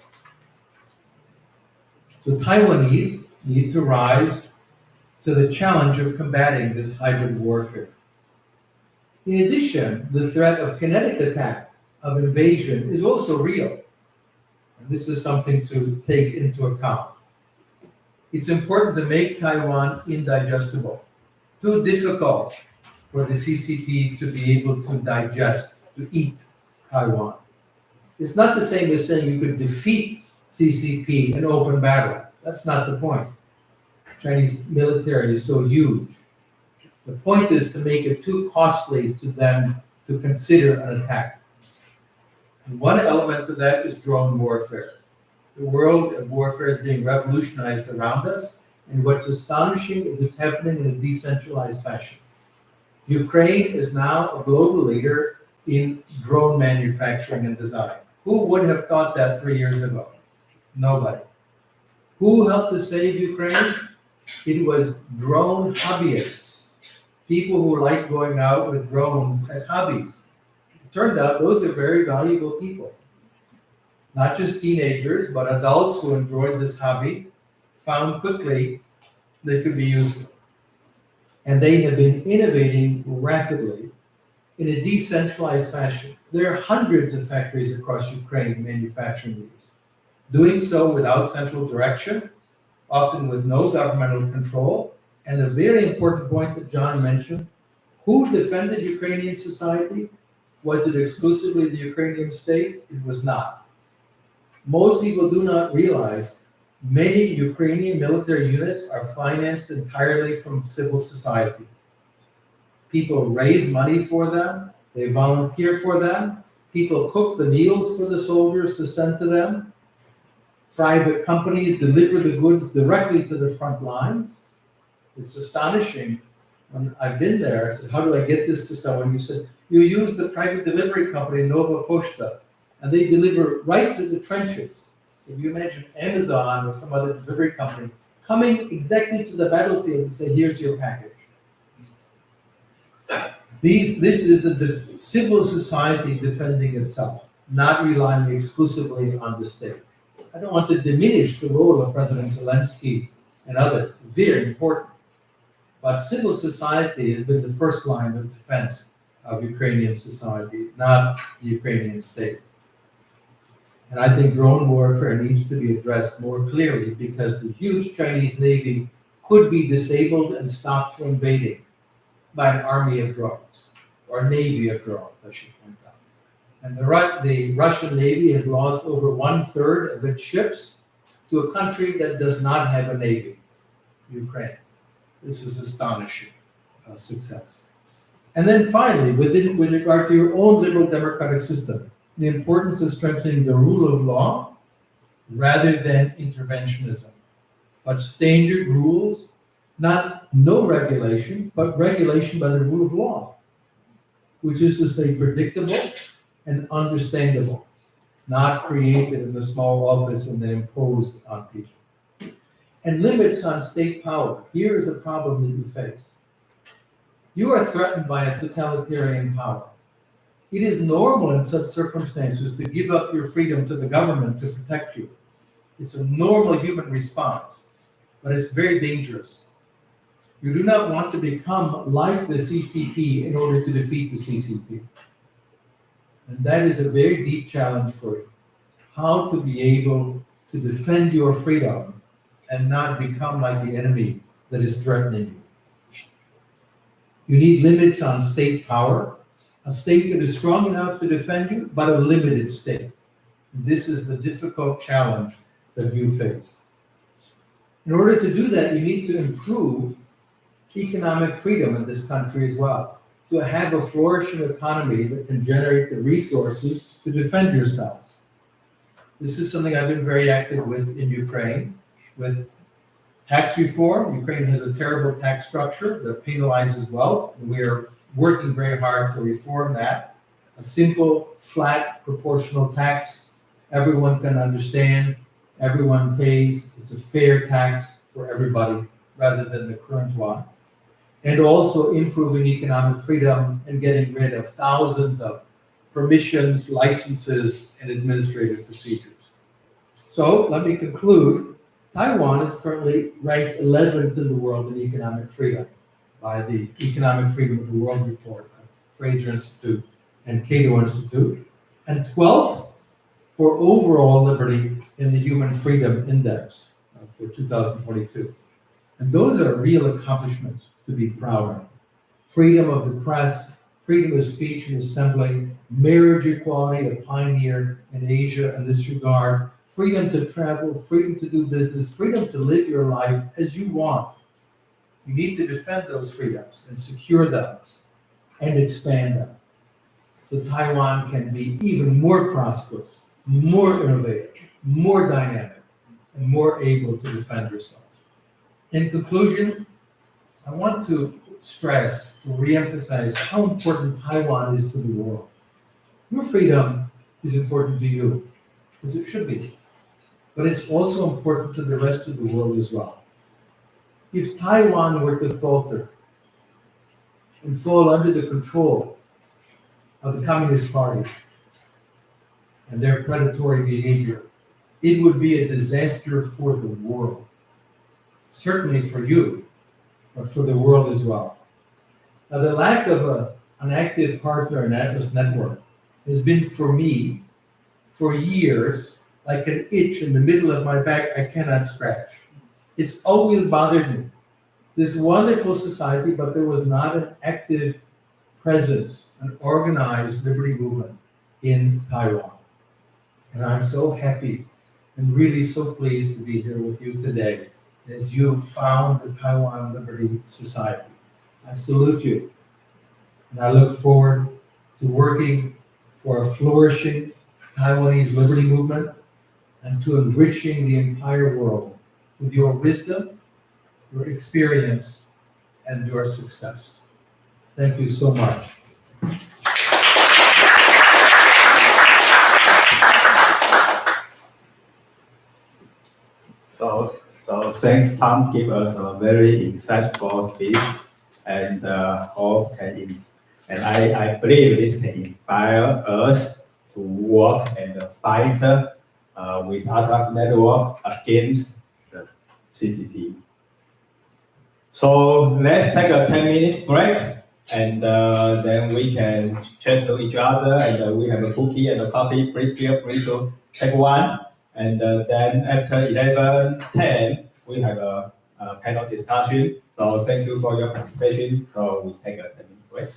So Taiwanese need to rise to the challenge of combating this hybrid warfare. In addition, the threat of kinetic attack, of invasion, is also real. And this is something to take into account. It's important to make Taiwan indigestible, too difficult for the CCP to be able to digest, to eat Taiwan. It's not the same as saying you could defeat CCP in open battle. That's not the point. Chinese military is so huge. The point is to make it too costly to them to consider an attack. And one element of that is drone warfare. The world of warfare is being revolutionized around us, and what's astonishing is it's happening in a decentralized fashion. Ukraine is now a global leader in drone manufacturing and design. Who would have thought that 3 years ago? Nobody. Who helped to save Ukraine? It was drone hobbyists, people who like going out with drones as hobbies. It turned out those are very valuable people. Not just teenagers, but adults who enjoyed this hobby found quickly they could be useful. And they have been innovating rapidly in a decentralized fashion. There are hundreds of factories across Ukraine manufacturing these, doing so without central direction, often with no governmental control. And the very important point that John mentioned, who defended Ukrainian society? Was it exclusively the Ukrainian state? It was not. Most people do not realize many Ukrainian military units are financed entirely from civil society. People raise money for them, they volunteer for them, people cook the meals for the soldiers to send to them, private companies deliver the goods directly to the front lines. It's astonishing. When I've been there, I said, how do I get this to someone? You said, you use the private delivery company, Nova Poshta, and they deliver right to the trenches. If you imagine Amazon or some other delivery company coming exactly to the battlefield and say, here's your package. This is a civil society defending itself, not relying exclusively on the state. I don't want to diminish the role of President Zelensky and others, very important. But civil society has been the first line of defense of Ukrainian society, not the Ukrainian state. And I think drone warfare needs to be addressed more clearly because the huge Chinese Navy could be disabled and stopped from invading by an army of drones, or navy of drones, I should point out. And the Russian Navy has lost over 1/3 of its ships to a country that does not have a navy, Ukraine. This is astonishing success. And then finally, with regard to your own liberal democratic system, the importance of strengthening the rule of law rather than interventionism, but standard rules, not no regulation, but regulation by the rule of law, which is to say predictable and understandable, not created in a small office and then imposed on people. And limits on state power. Here is a problem that you face. You are threatened by a totalitarian power. It is normal in such circumstances to give up your freedom to the government to protect you. It's a normal human response, but it's very dangerous. You do not want to become like the CCP in order to defeat the CCP. And that is a very deep challenge for you. How to be able to defend your freedom and not become like the enemy that is threatening you. You need limits on state power, a state that is strong enough to defend you, but a limited state. This is the difficult challenge that you face. In order to do that, you need to improve economic freedom in this country as well, to have a flourishing economy that can generate the resources to defend yourselves. This is something I've been very active with in Ukraine, with tax reform. Ukraine has a terrible tax structure that penalizes wealth, and we are working very hard to reform that. A simple, flat, proportional tax, everyone can understand, everyone pays, it's a fair tax for everybody, rather than the current one. And also improving economic freedom and getting rid of thousands of permissions, licenses, and administrative procedures. So let me conclude. Taiwan is currently ranked 11th in the world in economic freedom by the Economic Freedom of the World report of Fraser Institute and Cato Institute, and 12th for overall liberty in the Human Freedom Index for 2022. And those are real accomplishments to be proud of. Freedom of the press, freedom of speech and assembly, marriage equality, a pioneer in Asia in this regard, freedom to travel, freedom to do business, freedom to live your life as you want. You need to defend those freedoms and secure them and expand them, so Taiwan can be even more prosperous, more innovative, more dynamic, and more able to defend yourself. In conclusion, I want to stress, to reemphasize how important Taiwan is to the world. Your freedom is important to you, as it should be, but it's also important to the rest of the world as well. If Taiwan were to falter and fall under the control of the Communist Party and their predatory behavior, it would be a disaster for the world. Certainly for you, but for the world as well. Now, the lack of an active partner in Atlas Network has been for me, for years, like an itch in the middle of my back I cannot scratch. It's always bothered me. This wonderful society, but there was not an active presence, an organized liberty movement in Taiwan. And I'm so happy and really so pleased to be here with you today as you found the Taiwan Liberty Society. I salute you, and I look forward to working for a flourishing Taiwanese liberty movement and to enriching the entire world with your wisdom, your experience, and your success. Thank you so much. So thanks, Tom, give us a very insightful speech, and all can, and I believe this can inspire us to work and fight with Atlas Network against the CCP. So let's take a 10-minute break, and then we can chat to each other, and we have a cookie and a coffee. Please feel free to take one. And then after 11:10, we have a panel discussion. So thank you for your participation. So we take a 10-minute break.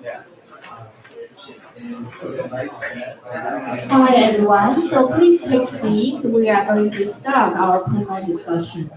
Hi everyone, so please take seats. We are going to start our panel discussion.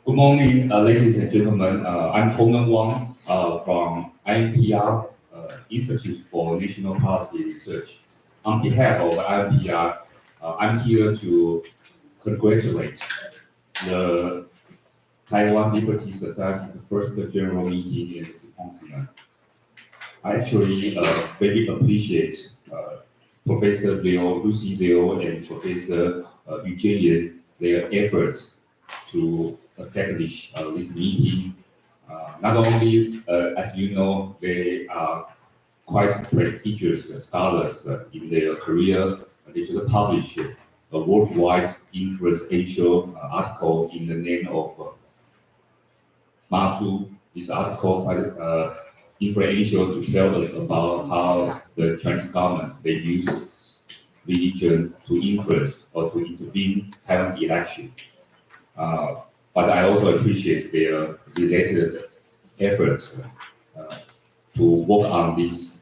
Good morning, ladies and gentlemen. I'm Hongren Wang from INPR Institute for National Policy Research. On behalf of INPR, I'm here to congratulate the Taiwan Liberty Society's first general meeting in the symposium. I actually very appreciate Professor Liu, Lucy Liu, and Professor Yu Jianyan, their efforts to establish this meeting. Not only, as you know, they are quite prestigious scholars in their career. They just published a worldwide influential article in the name of Ma Zhu. This article quite influential to tell us about how the Chinese government they use religion to influence or to intervene Taiwan's election. But I also appreciate their related efforts to work on this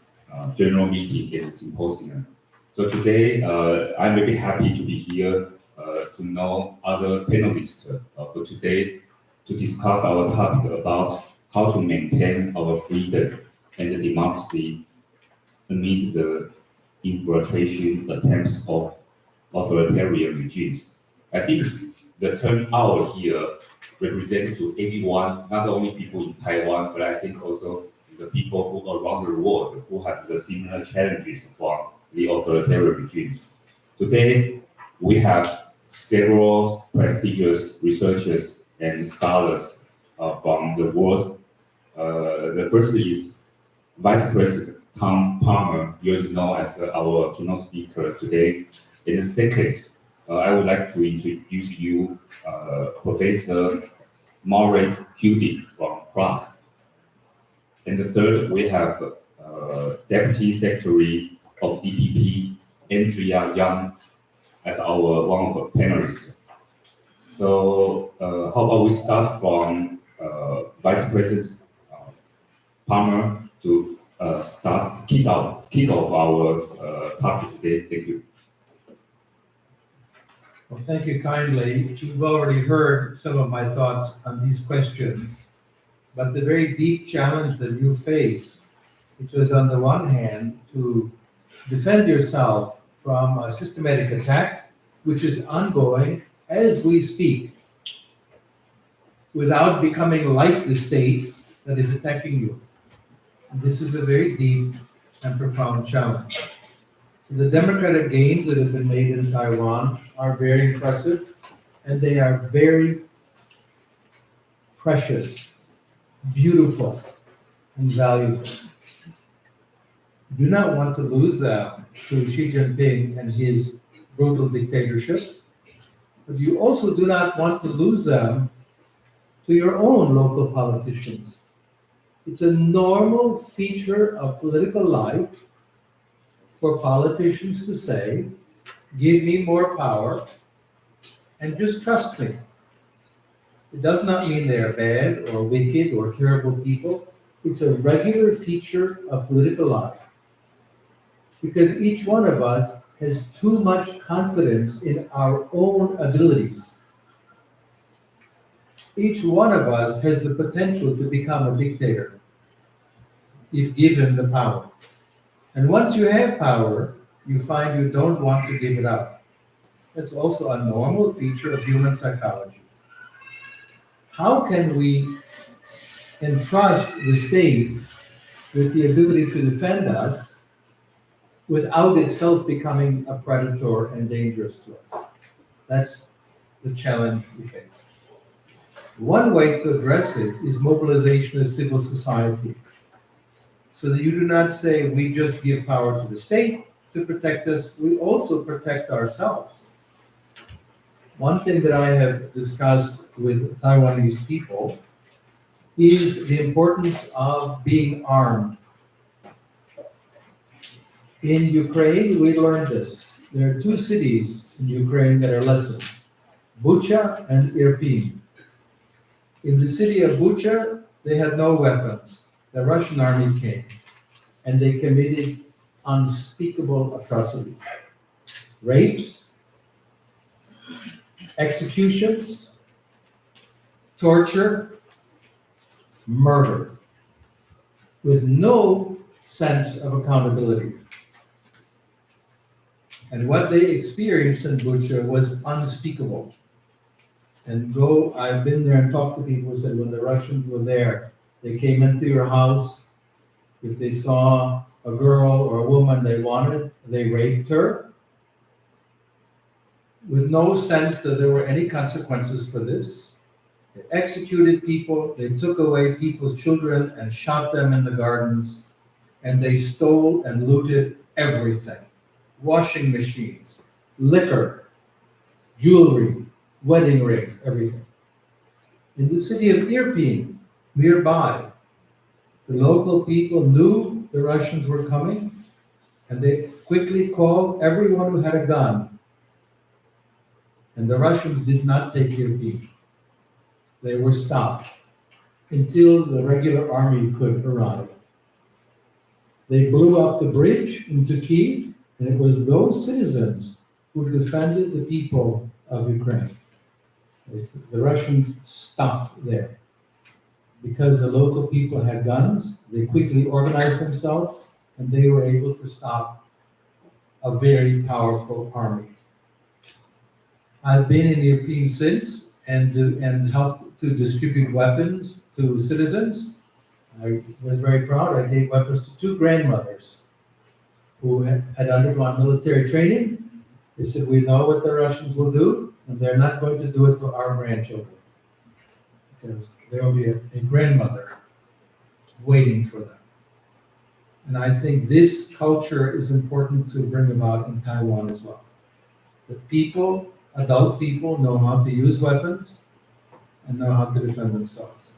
general meeting and symposium. So today, I'm very happy to be here to know other panelists for today to discuss our topic about how to maintain our freedom and the democracy amid the infiltration attempts of authoritarian regimes. I think the turnout here represents to everyone, not only people in Taiwan, but I think also the people who around the world who have the similar challenges from the authoritarian regimes. Today, we have several prestigious researchers and scholars from the world. The first is Vice President Tom Palmer, usually known as our keynote speaker today. And the second, I would like to introduce you Professor Marek Hudin from Prague. And the third, we have Deputy Secretary of DPP, Andrea Young, as our one of the panelists. So how about we start from Vice President Palmer to kick off our topic today. Thank you. Well, thank you kindly. You've already heard some of my thoughts on these questions, but the very deep challenge that you face, which was on the one hand to defend yourself from a systematic attack, which is ongoing as we speak, without becoming like the state that is attacking you. And this is a very deep and profound challenge. So the democratic gains that have been made in Taiwan are very impressive, and they are very precious, beautiful, and valuable. You do not want to lose them to Xi Jinping and his brutal dictatorship, but you also do not want to lose them to your own local politicians. It's a normal feature of political life for politicians to say, give me more power and just trust me. It does not mean they are bad or wicked or terrible people. It's a regular feature of political life because each one of us has too much confidence in our own abilities. Each one of us has the potential to become a dictator if given the power. And once you have power, you find you don't want to give it up. That's also a normal feature of human psychology. How can we entrust the state with the ability to defend us without itself becoming a predator and dangerous to us? That's the challenge we face. One way to address it is mobilization of civil society, so that you do not say we just give power to the state to protect us, we also protect ourselves. One thing that I have discussed with Taiwanese people is the importance of being armed. In Ukraine, we learned this. There are two cities in Ukraine that are lessons, Bucha and Irpin. In the city of Bucha, they had no weapons. The Russian army came, and they committed unspeakable atrocities. Rapes, executions, torture, murder, with no sense of accountability. And what they experienced in Bucha was unspeakable. And I've been there and talked to people who said when the Russians were there, they came into your house. If they saw a girl or a woman they wanted, they raped her with no sense that there were any consequences for this. They executed people, they took away people's children and shot them in the gardens, and they stole and looted everything. Washing machines, liquor, jewelry, wedding rings, everything. In the city of Irpin, nearby, the local people knew the Russians were coming, and they quickly called everyone who had a gun. And the Russians did not take Irpin. They were stopped until the regular army could arrive. They blew up the bridge into Kiev, and it was those citizens who defended the people of Ukraine. The Russians stopped there. Because the local people had guns, they quickly organized themselves, and they were able to stop a very powerful army. I've been in Europe since and helped to distribute weapons to citizens. I was very proud. I gave weapons to two grandmothers who had undergone military training. They said, we know what the Russians will do, and they're not going to do it to our grandchildren, because there will be a grandmother waiting for them. And I think this culture is important to bring about in Taiwan as well. That people, adult people, know how to use weapons and know how to defend themselves.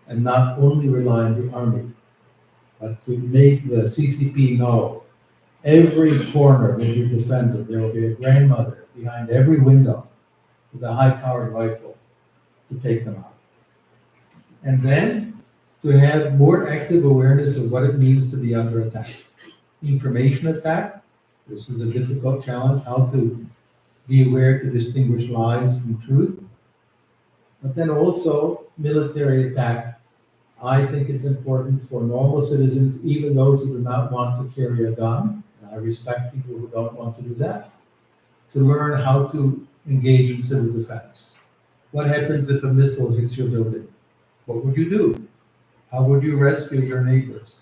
And not only rely on the army, but to make the CCP know every corner will be defended. There will be a grandmother behind every window with a high-powered rifle to take them out. And then to have more active awareness of what it means to be under attack. Information attack, this is a difficult challenge, how to be aware to distinguish lies from truth. But then also military attack. I think it's important for normal citizens, even those who do not want to carry a gun, and I respect people who don't want to do that, to learn how to engage in civil defense. What happens if a missile hits your building? What would you do? How would you rescue your neighbors?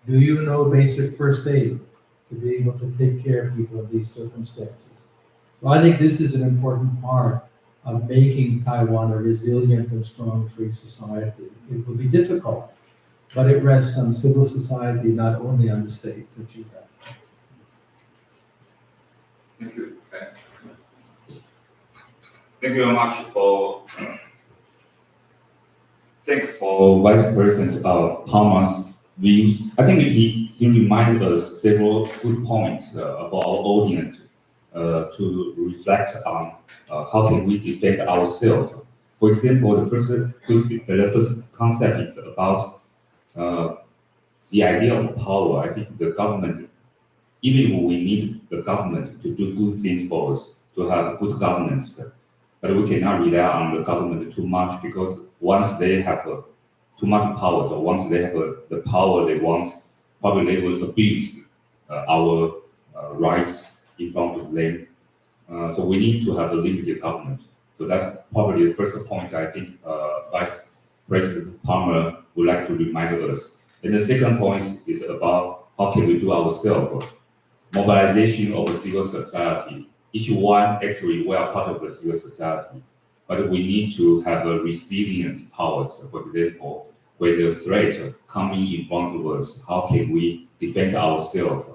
Do you know basic first aid to be able to take care of people in these circumstances? So I think this is an important part of making Taiwan a resilient and strong free society. It will be difficult, but it rests on civil society, not only on the state, to achieve that. Thank you. Thank you very much for thanks for Vice President Palmer's views. I think he reminded us several good points for our audience to reflect on how can we defend ourselves. For example, the first concept is about the idea of power. I think the government, even if we need the government to do good things for us, to have good governance, but we cannot rely on the government too much, because once they have too much power, so once they have the power they want, probably they will abuse our rights in front of them. So we need to have a limited government. So that's probably the first point I think Vice President Palmer would like to remind us. And the second point is about how can we do ourselves. Mobilization of civil society. Each one actually we are part of the civil society. but we need to have a resilience powers. For example, when the threat coming in front of us, how can we defend ourselves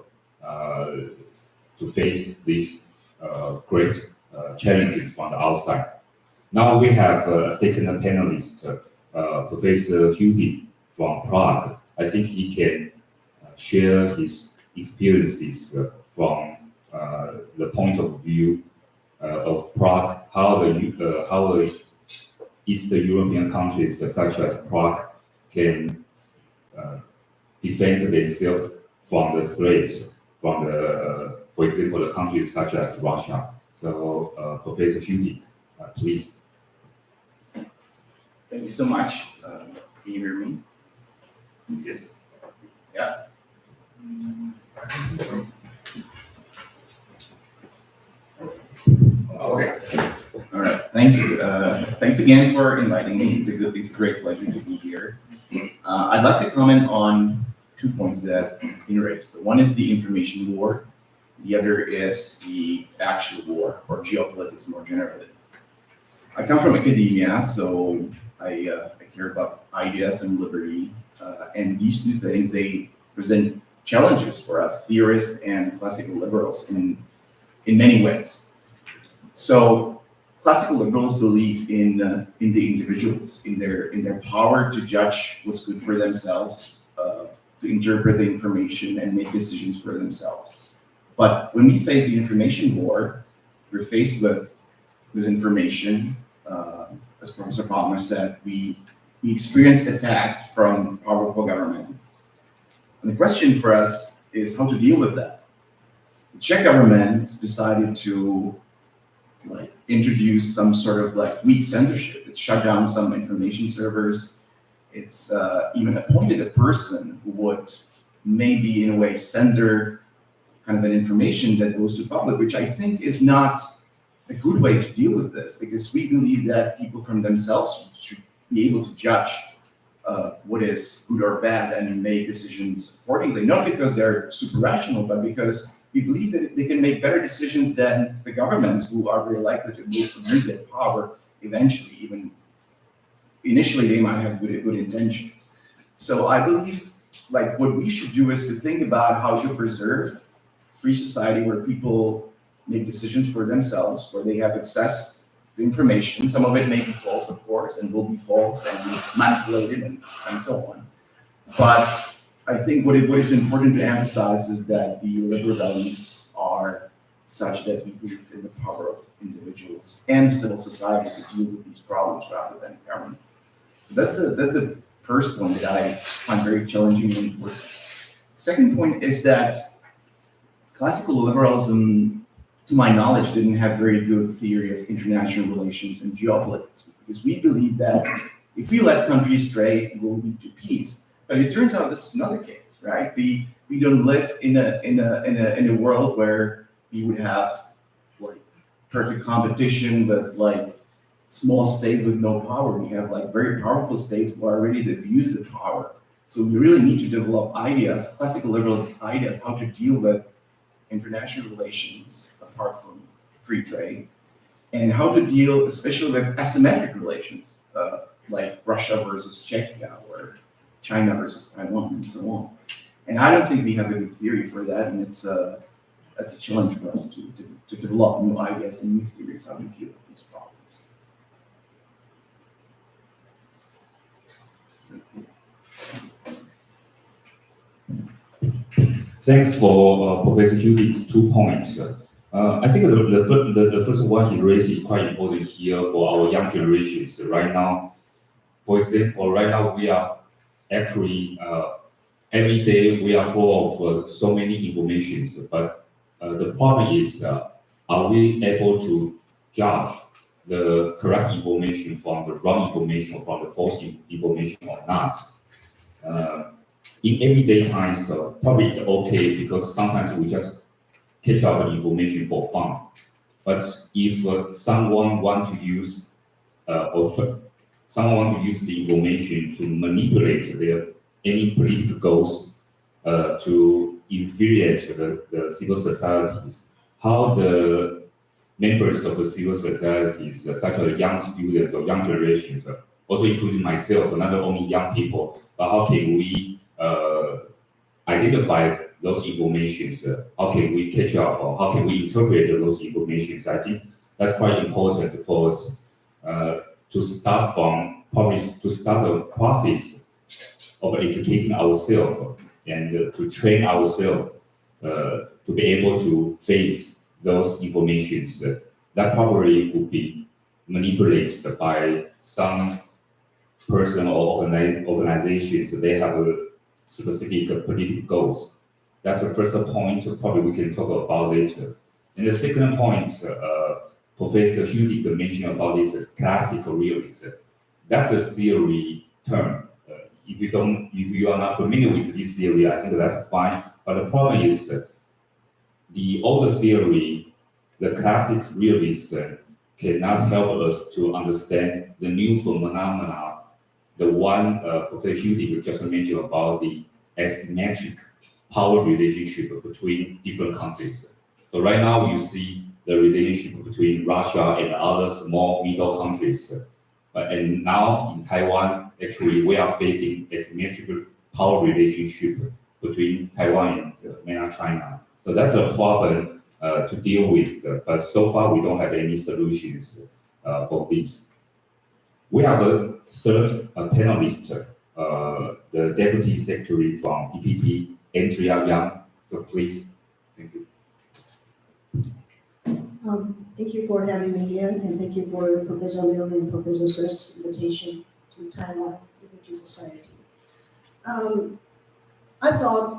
to face these great challenges from the outside? Now we have a second panelist, Professor Hudi from Prague. I think he can share his experiences from the point of view of Prague, how the Eastern European countries such as Prague can defend themselves from the threats from the, for example, the countries such as Russia. So, Professor Hudi, please. Thank you so much. Can you hear me? Yes. Yeah. Okay. All right. Thank you. Thanks again for inviting me. It's a great pleasure to be here. I'd like to comment on 2 points that you raised. One is the information war. The other is the actual war or geopolitics more generally. I come from academia, so I care about ideas and liberty, and these two things, they present challenges for us theorists and classical liberals in many ways. So classical liberals believe in the individuals, in their power to judge what's good for themselves, to interpret the information and make decisions for themselves. But when we face the information war, we're faced with misinformation. As Professor Palmer said, we experience attacks from powerful governments. And the question for us is how to deal with that. The Czech government decided to introduce some sort of weak censorship. It shut down some information servers. It's even appointed a person who would maybe in a way censor kind of an information that goes to public, which I think is not a good way to deal with this, because we believe that people from themselves should be able to judge what is good or bad and make decisions accordingly, not because they're super rational, but because we believe that they can make better decisions than the governments, who are very likely to abuse their power eventually. Even initially, they might have good intentions. So I believe what we should do is to think about how to preserve free society where people make decisions for themselves, where they have access to information. Some of it may be false, of course, and will be false and be manipulated and so on. But I think what is important to emphasize is that the liberal values are such that we believe in the power of individuals and civil society to deal with these problems rather than governments. So that's the first one that I find very challenging and important. Second point is that classical liberalism, to my knowledge, didn't have very good theory of international relations and geopolitics, because we believe that if we let countries stray, it will lead to peace. But it turns out this is not the case, right? We don't live in a world where we would have perfect competition with small states with no power. We have very powerful states who are ready to abuse the power. So we really need to develop ideas, classical liberal ideas, how to deal with international relations apart from free trade, and how to deal especially with asymmetric relations, like Russia versus Czechia or China versus Taiwan and so on. And I don't think we have a good theory for that, and that's a challenge for us to develop new ideas and new theories how to deal with these problems. Thanks for Professor Hudi's 2 points. I think the first one he raised is quite important here for our young generations. Right now, for example, we are actually every day we are full of so many informations, but the problem is, are we able to judge the correct information from the wrong information or from the false information or not? In everyday times, probably it's okay because sometimes we just catch up on information for fun. But if someone want to use the information to manipulate any political goals, to infuriate the civil societies, how the members of the civil societies, such as young students or young generations, also including myself, not only young people, but how can we identify those informations? How can we catch up, or how can we interpret those informations? I think that's quite important for us to start from, probably to start a process of educating ourselves and to train ourselves to be able to face those informations that probably would be manipulated by some person or organizations. They have a specific political goals. That's the first point. Probably we can talk about later. And the second point, Professor Hudig mentioned about this classical realism. That's a theory term. If you are not familiar with this theory, I think that's fine. But the problem is that the older theory, the classic realism, cannot help us to understand the new phenomena. The one Professor Hudig just mentioned about the asymmetric power relationship between different countries. So right now you see the relationship between Russia and other small middle countries. And now in Taiwan, actually we are facing asymmetric power relationship between Taiwan and mainland China. So that's a problem to deal with, but so far we don't have any solutions for this. We have a third panelist, the Deputy Secretary from DPP, Andrea Yang. So please, thank you. Thank you for having me here, and thank you for Professor Liu and Professor Sir's invitation to Taiwan Liberty Society. I thought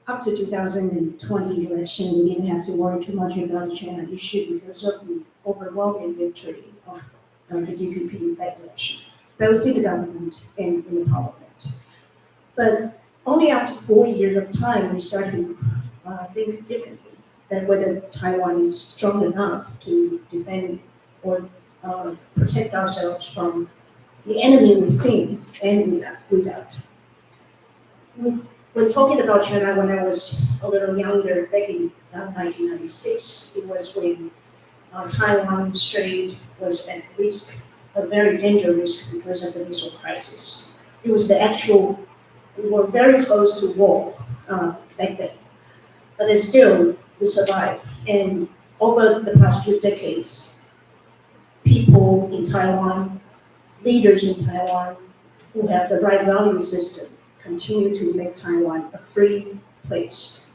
after 2020 election, we didn't have to worry too much about the China issue because of the overwhelming victory of the DPP in that election, both in the government and in the parliament. But only after 4 years of time, we started to think differently, that whether Taiwan is strong enough to defend or protect ourselves from the enemy within and without. When talking about China, when I was a little younger, back in 1996, it was when Taiwan Strait was at risk, a very dangerous risk because of the missile crisis. It was the actual, we were very close to war back then, but then still we survived. And over the past few decades, people in Taiwan, leaders in Taiwan who have the right value system continue to make Taiwan a free place.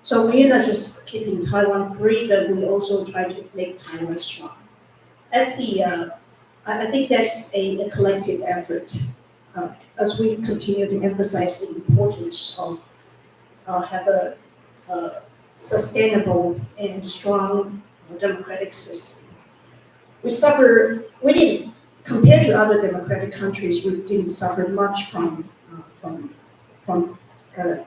So we're not just keeping Taiwan free, but we also try to make Taiwan strong. That's I think that's a collective effort as we continue to emphasize the importance of have a sustainable and strong democratic system. We didn't, compared to other democratic countries, we didn't suffer much from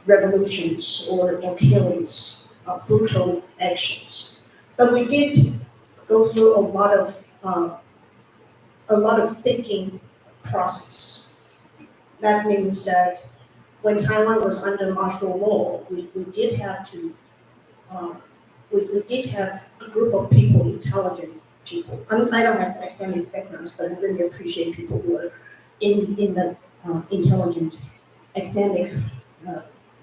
revolutions or killings, brutal actions. But we did go through a lot of thinking process. That means that when Taiwan was under martial law, we did have to we did have a group of people, intelligent people. I don't have academic backgrounds, but I really appreciate people who are in the intelligent academic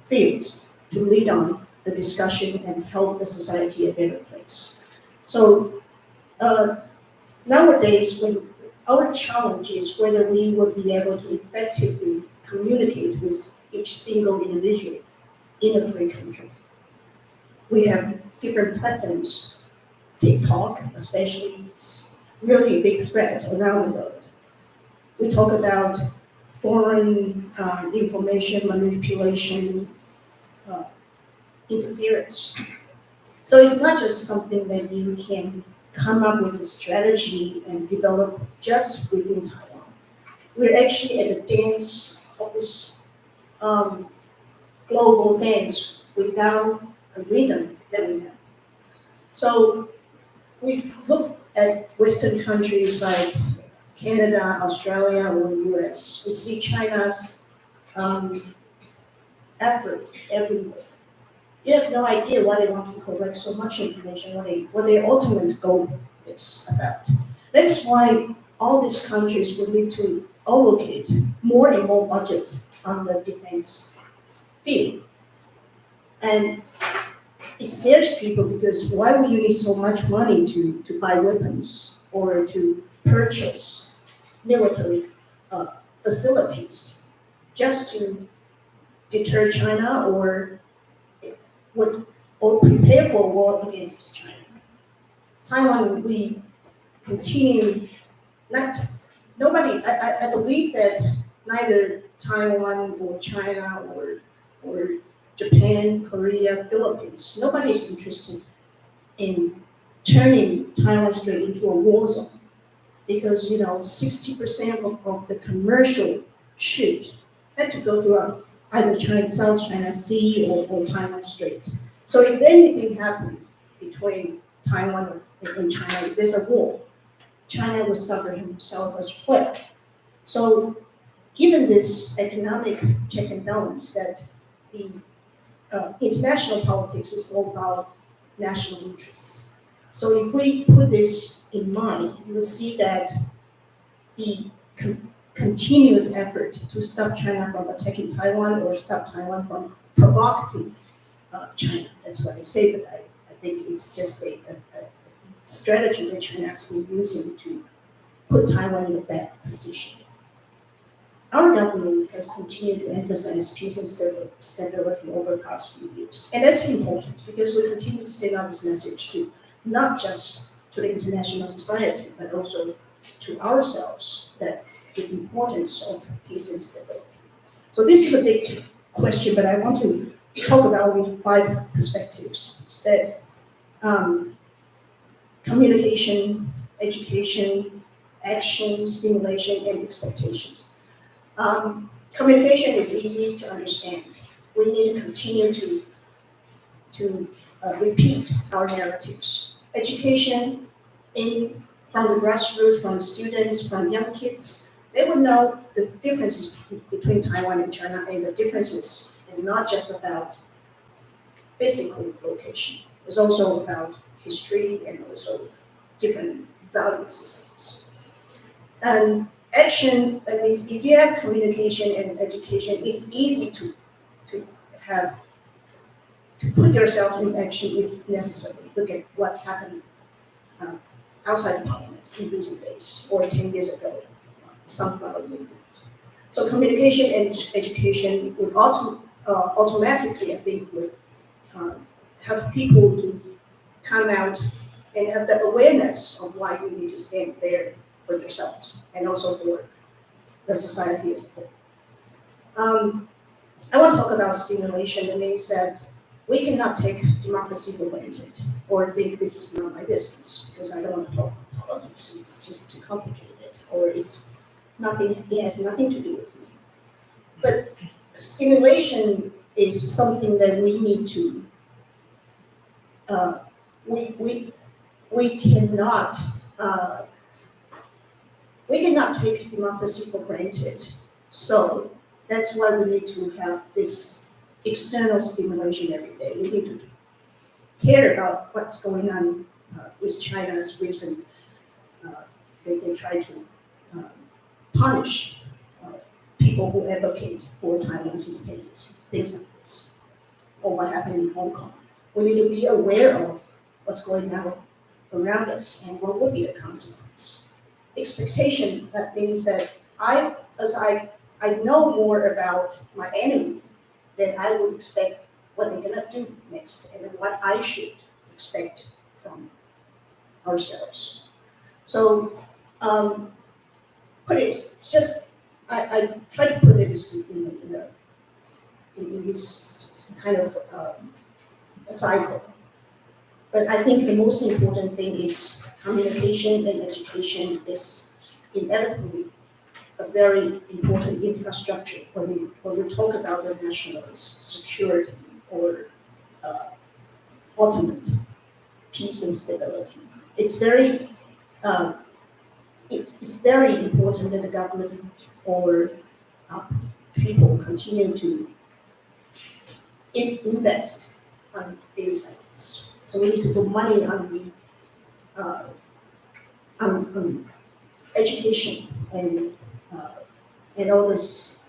fields to lead on the discussion and help the society a better place. So nowadays, when our challenge is whether we will be able to effectively communicate with each single individual in a free country. We have different platforms. TikTok, especially, is really a big threat around the world. We talk about foreign information manipulation, interference. So it's not just something that you can come up with a strategy and develop just within Taiwan. We're actually at the dance of this global dance without a rhythm that we have. So we look at Western countries like Canada, Australia, or US. We see China's effort everywhere. You have no idea why they want to collect so much information, what their ultimate goal it's about. That's why all these countries will need to allocate more and more budget on the defense field. And it scares people because why would you need so much money to buy weapons or to purchase military facilities just to deter China or prepare for a war against China? Taiwan, we continue I believe that neither Taiwan or China or Japan, Korea, Philippines, nobody's interested in turning Taiwan Strait into a war zone. Because, 60% of the commercial ships had to go through either South China Sea or Taiwan Strait. So if anything happened between Taiwan and China, if there's a war, China will suffer himself as well. So given this economic check and balance that the international politics is all about national interests. So if we put this in mind, you will see that the continuous effort to stop China from attacking Taiwan or stop Taiwan from provoking China, that's what I say, but I think it's just a strategy that China has been using to put Taiwan in a bad position. Our government has continued to emphasize peace and stability over the past few years. And that's important because we continue to send out this message to not just to the international society, but also to ourselves that the importance of peace and stability. So this is a big question, but I want to talk about with 5 perspectives instead. Communication, education, action, stimulation, and expectations. Communication is easy to understand. We need to continue to repeat our narratives. Education from the grassroots, from students, from young kids, they would know the differences between Taiwan and China, and the differences is not just about physical location. It's also about history and also different value systems. And action, that means if you have communication and education, it's easy to put yourself in action if necessary. Look at what happened outside the parliament in recent days or 10 years ago, sunflower movement. So communication and education would automatically, I think, would have people to come out and have the awareness of why you need to stand there for yourselves and also for the society as a whole. I want to talk about stimulation. It means that we cannot take democracy for granted or think this is not my business because I don't want to talk about politics. It's just too complicated or it has nothing to do with me. But stimulation is something that we need to we cannot take democracy for granted. So that's why we need to have this external stimulation every day. We need to care about what's going on with China's recent. They try to punish people who advocate for Taiwan's independence, things like this, or what happened in Hong Kong. We need to be aware of what's going on around us and what will be the consequence. Expectation, that means that as I know more about my enemy, then I would expect what they're gonna do next and what I should expect from ourselves. So, I try to put it in this kind of a cycle. But I think the most important thing is communication and education is inevitably a very important infrastructure when we talk about the national security or ultimate peace and stability. It's very important that the government or people continue to invest on fields like this. So we need to put money on the education and all this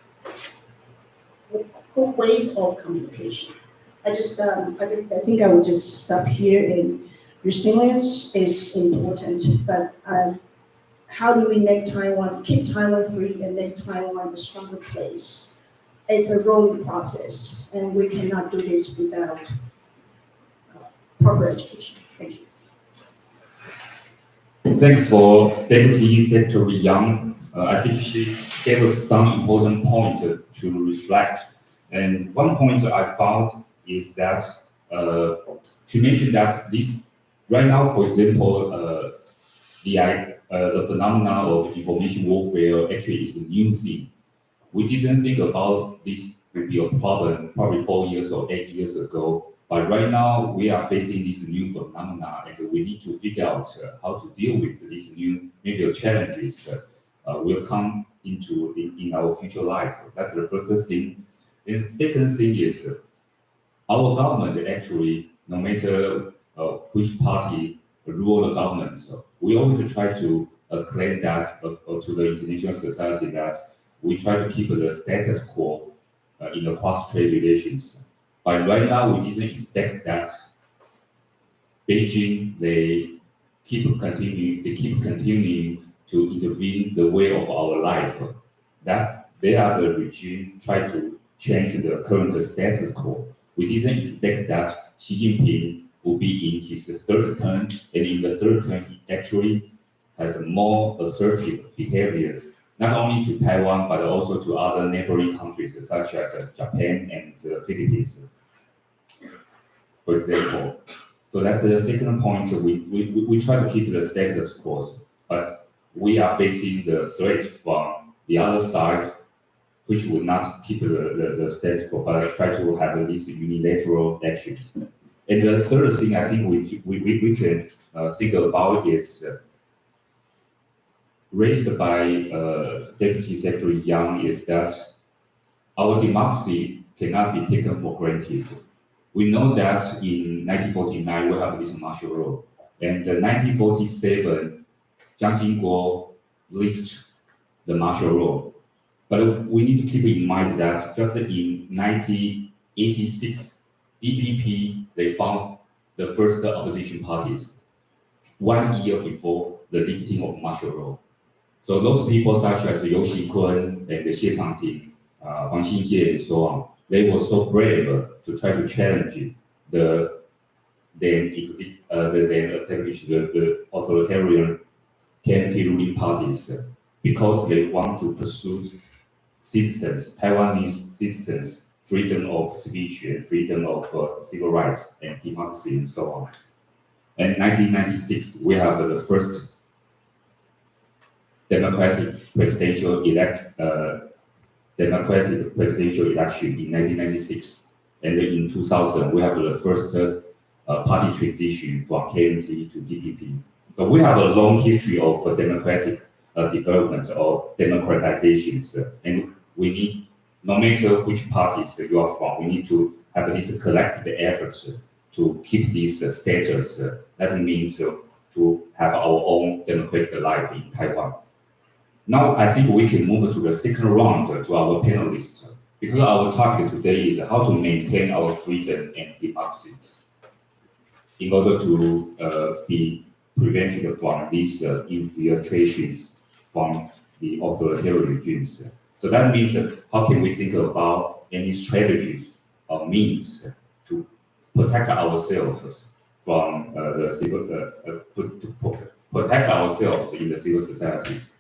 good ways of communication. I think I will just stop here. And resilience is important, but how do we make Taiwan, keep Taiwan free and make Taiwan a stronger place? It's a rolling process, and we cannot do this without proper education. Thank you. Thanks for Deputy Secretary Yang. I think she gave us some important points to reflect. And one point I found is that she mentioned that this right now, for example, the phenomena of information warfare actually is the new thing. We didn't think about this would be a problem probably 4 years or 8 years ago. But right now, we are facing this new phenomena, and we need to figure out how to deal with these new maybe challenges will come into in our future life. That's the first thing. And the second thing is our government actually, no matter which party rule the government, we always try to claim that to the international society that we try to keep the status quo in the cross-trade relations. But right now, we didn't expect that Beijing, they keep continuing to intervene the way of our life. That they are the regime try to change the current status quo. We didn't expect that Xi Jinping will be in his third term, and in the third term, he actually has more assertive behaviors, not only to Taiwan, but also to other neighboring countries such as Japan and the Philippines, for example. So that's the second point. We try to keep the status quo, but we are facing the threat from the other side, which will not keep the status quo, but try to have these unilateral actions. And the third thing I think we can think about is raised by Deputy Secretary Yang is that our democracy cannot be taken for granted. We know that in 1949 we have this martial law, and in 1947 Jiang Jingguo lifted the martial law. But we need to keep in mind that just in 1986, DPP, they found the first opposition parties 1 year before the lifting of martial law. So those people such as Liu Xikun and Xie Changting, Huang Xinjie and so on, they were so brave to try to challenge the then established the authoritarian KMT ruling parties because they want to pursue citizens, Taiwanese citizens, freedom of speech and freedom of civil rights and democracy and so on. And 1996, we have the first democratic presidential election in 1996. And in 2000, we have the first party transition from KMT to DPP. So we have a long history of democratic development or democratizations, and we need, no matter which parties you are from, we need to have these collective efforts to keep this status. That means to have our own democratic life in Taiwan. Now, I think we can move to the second round to our panelists, because our topic today is how to maintain our freedom and democracy in order to be prevented from these infiltrations from the authoritarian regimes. So that means how can we think about any strategies or means to protect ourselves from the civil, to protect ourselves in the civil societies.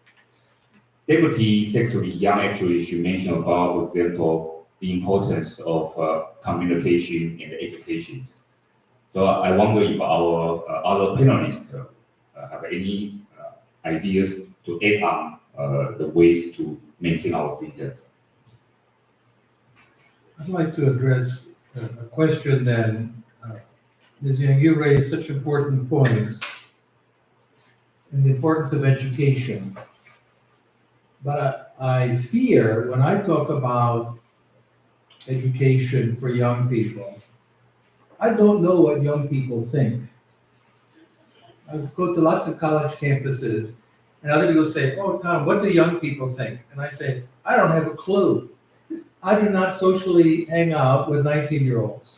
Deputy Secretary Yang actually she mentioned about, for example, the importance of communication and education. So I wonder if our other panelists have any ideas to add on the ways to maintain our freedom. I'd like to address a question then. Ms. Yang, you raised such important points in the importance of education. But I fear when I talk about education for young people, I don't know what young people think. I go to lots of college campuses, and other people say, "Oh, Tom, what do young people think?" And I say, "I don't have a clue. I do not socially hang out with 19-year-olds,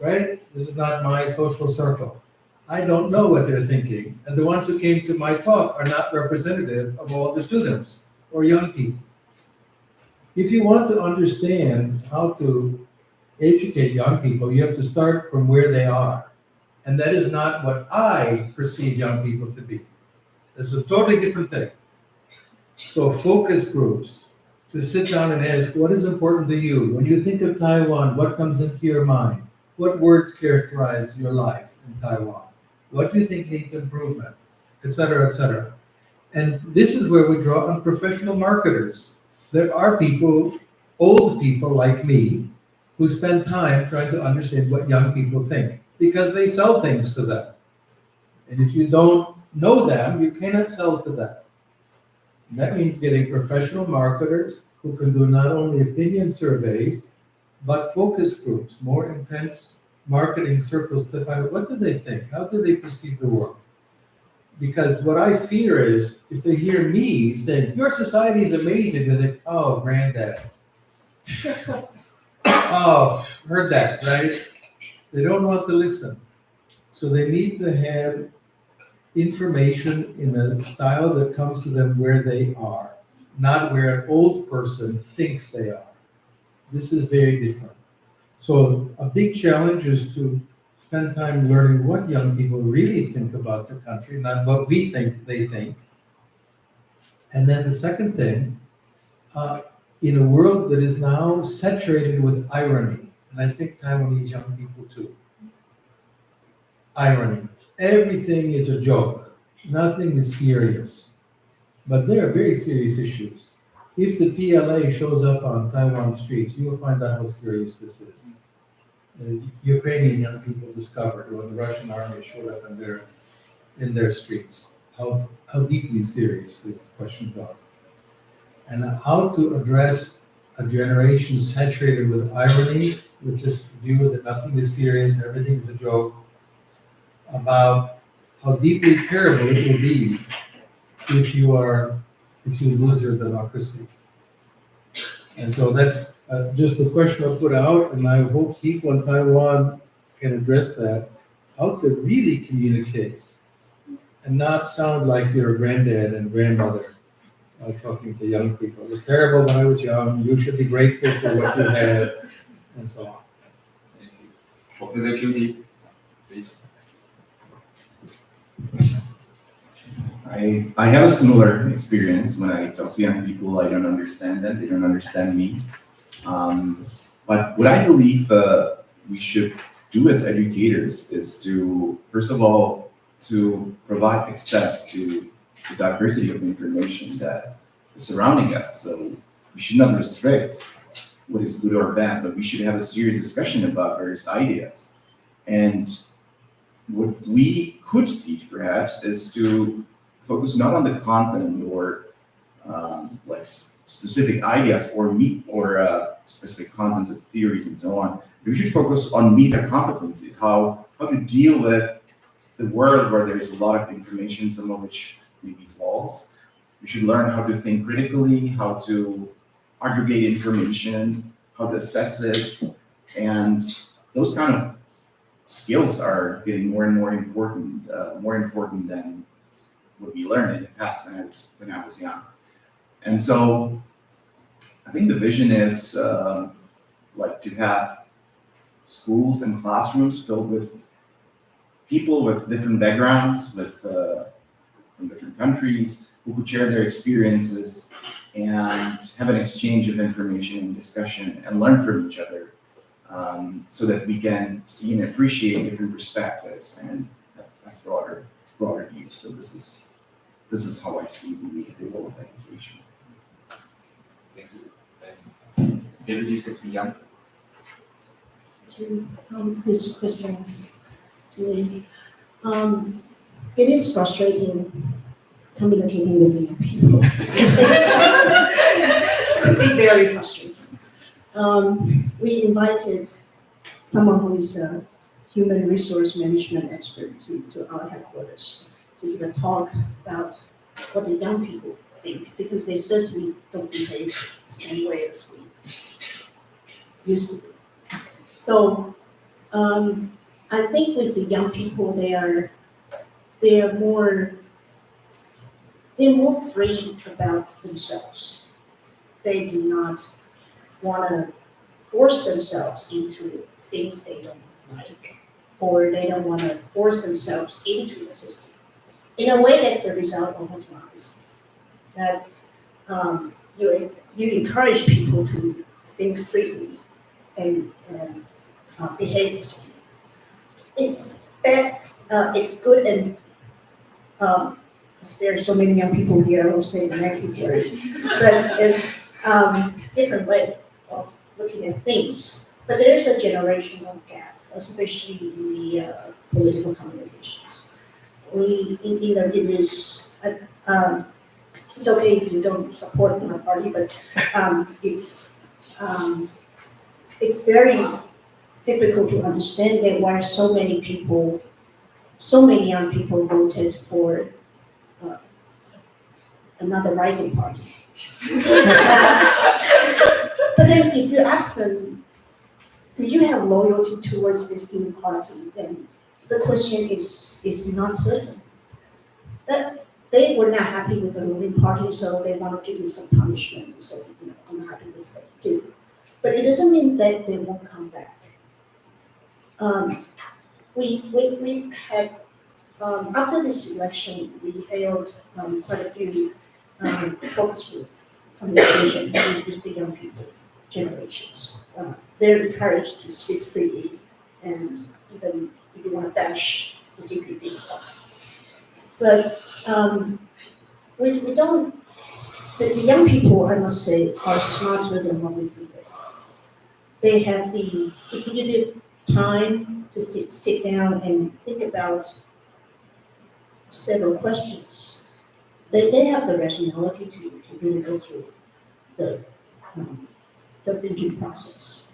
right? This is not my social circle. I don't know what they're thinking, and the ones who came to my talk are not representative of all the students or young people." If you want to understand how to educate young people, you have to start from where they are. And that is not what I perceive young people to be. It's a totally different thing. So focus groups, to sit down and ask, what is important to you? When you think of Taiwan, what comes into your mind? What words characterize your life in Taiwan? What do you think needs improvement? Et cetera, et cetera. And this is where we draw on professional marketers. There are people, old people like me, who spend time trying to understand what young people think, because they sell things to them. And if you don't know them, you cannot sell to them. And that means getting professional marketers who can do not only opinion surveys, but focus groups, more intense marketing circles to find out what do they think, how do they perceive the world. Because what I fear is, if they hear me saying, your society is amazing, they think, oh, granddad. Oh, heard that, right? They don't want to listen. So they need to have information in a style that comes to them where they are, not where an old person thinks they are. This is very different. So a big challenge is to spend time learning what young people really think about the country, not what we think they think. And then the second thing, in a world that is now saturated with irony, and I think Taiwanese young people too, irony. Everything is a joke. Nothing is serious. But there are very serious issues. If the PLA shows up on Taiwan streets, you will find out how serious this is. Ukrainian young people discovered when the Russian army showed up in their streets how deeply serious this question got, and how to address a generation saturated with irony, with this view that nothing is serious, everything is a joke, about how deeply terrible it will be if you lose your democracy. And so that's just a question I put out, and I hope people in Taiwan can address that, how to really communicate and not sound like your granddad and grandmother talking to young people. It was terrible when I was young, you should be grateful for what you have, and so on. Thank you. Professor Cutie, please. I have a similar experience. When I talk to young people, I don't understand them, they don't understand me. But what I believe we should do as educators is to, first of all, to provide access to the diversity of information that is surrounding us. So we should not restrict what is good or bad, but we should have a serious discussion about various ideas. And what we could teach, perhaps, is to focus not on the content or like specific ideas or specific contents of theories and so on. We should focus on meta competencies, how to deal with the world where there is a lot of information, some of which may be false. We should learn how to think critically, how to aggregate information, how to assess it, and those kind of skills are getting more and more important than what we learned in the past when I was young. And so I think the vision is like to have schools and classrooms filled with people with different backgrounds, from different countries, who could share their experiences and have an exchange of information and discussion and learn from each other, so that we can see and appreciate different perspectives and have broader views. So this is how I see the role of education. Thank you. Deputy Secretary Yang. This question is to me. It is frustrating communicating with young people. It could be very frustrating. We invited someone who is human resource management expert to our headquarters to give a talk about what the young people think, because they certainly don't behave the same way as we used to be. So I think with the young people, they're more free about themselves. They do not want to force themselves into things they don't like, or they don't want to force themselves into the system. In a way, that's the result of democracy. That you encourage people to think freely and behave the same. It's bad. It's good, and there are so many young people here. I will say the negative word, but it's different way of looking at things. But there is a generational gap, especially in the political communications. In the news, it's okay if you don't support my party, but it's very difficult to understand that why so many young people voted for another rising party. But then if you ask them, do you have loyalty towards this new party? Then the question is not certain. That they were not happy with the ruling party, so they want to give you some punishment. So I'm not happy with what you do. But it doesn't mean that they won't come back. We had after this election, we held quite a few focus group communication with the young people generations. They're encouraged to speak freely, and even if you want to bash the DPP as well. But we don't. The young people, I must say, are smarter than what we think they are. They have if you give it time to sit down and think about several questions, they have the rationality to really go through the thinking process.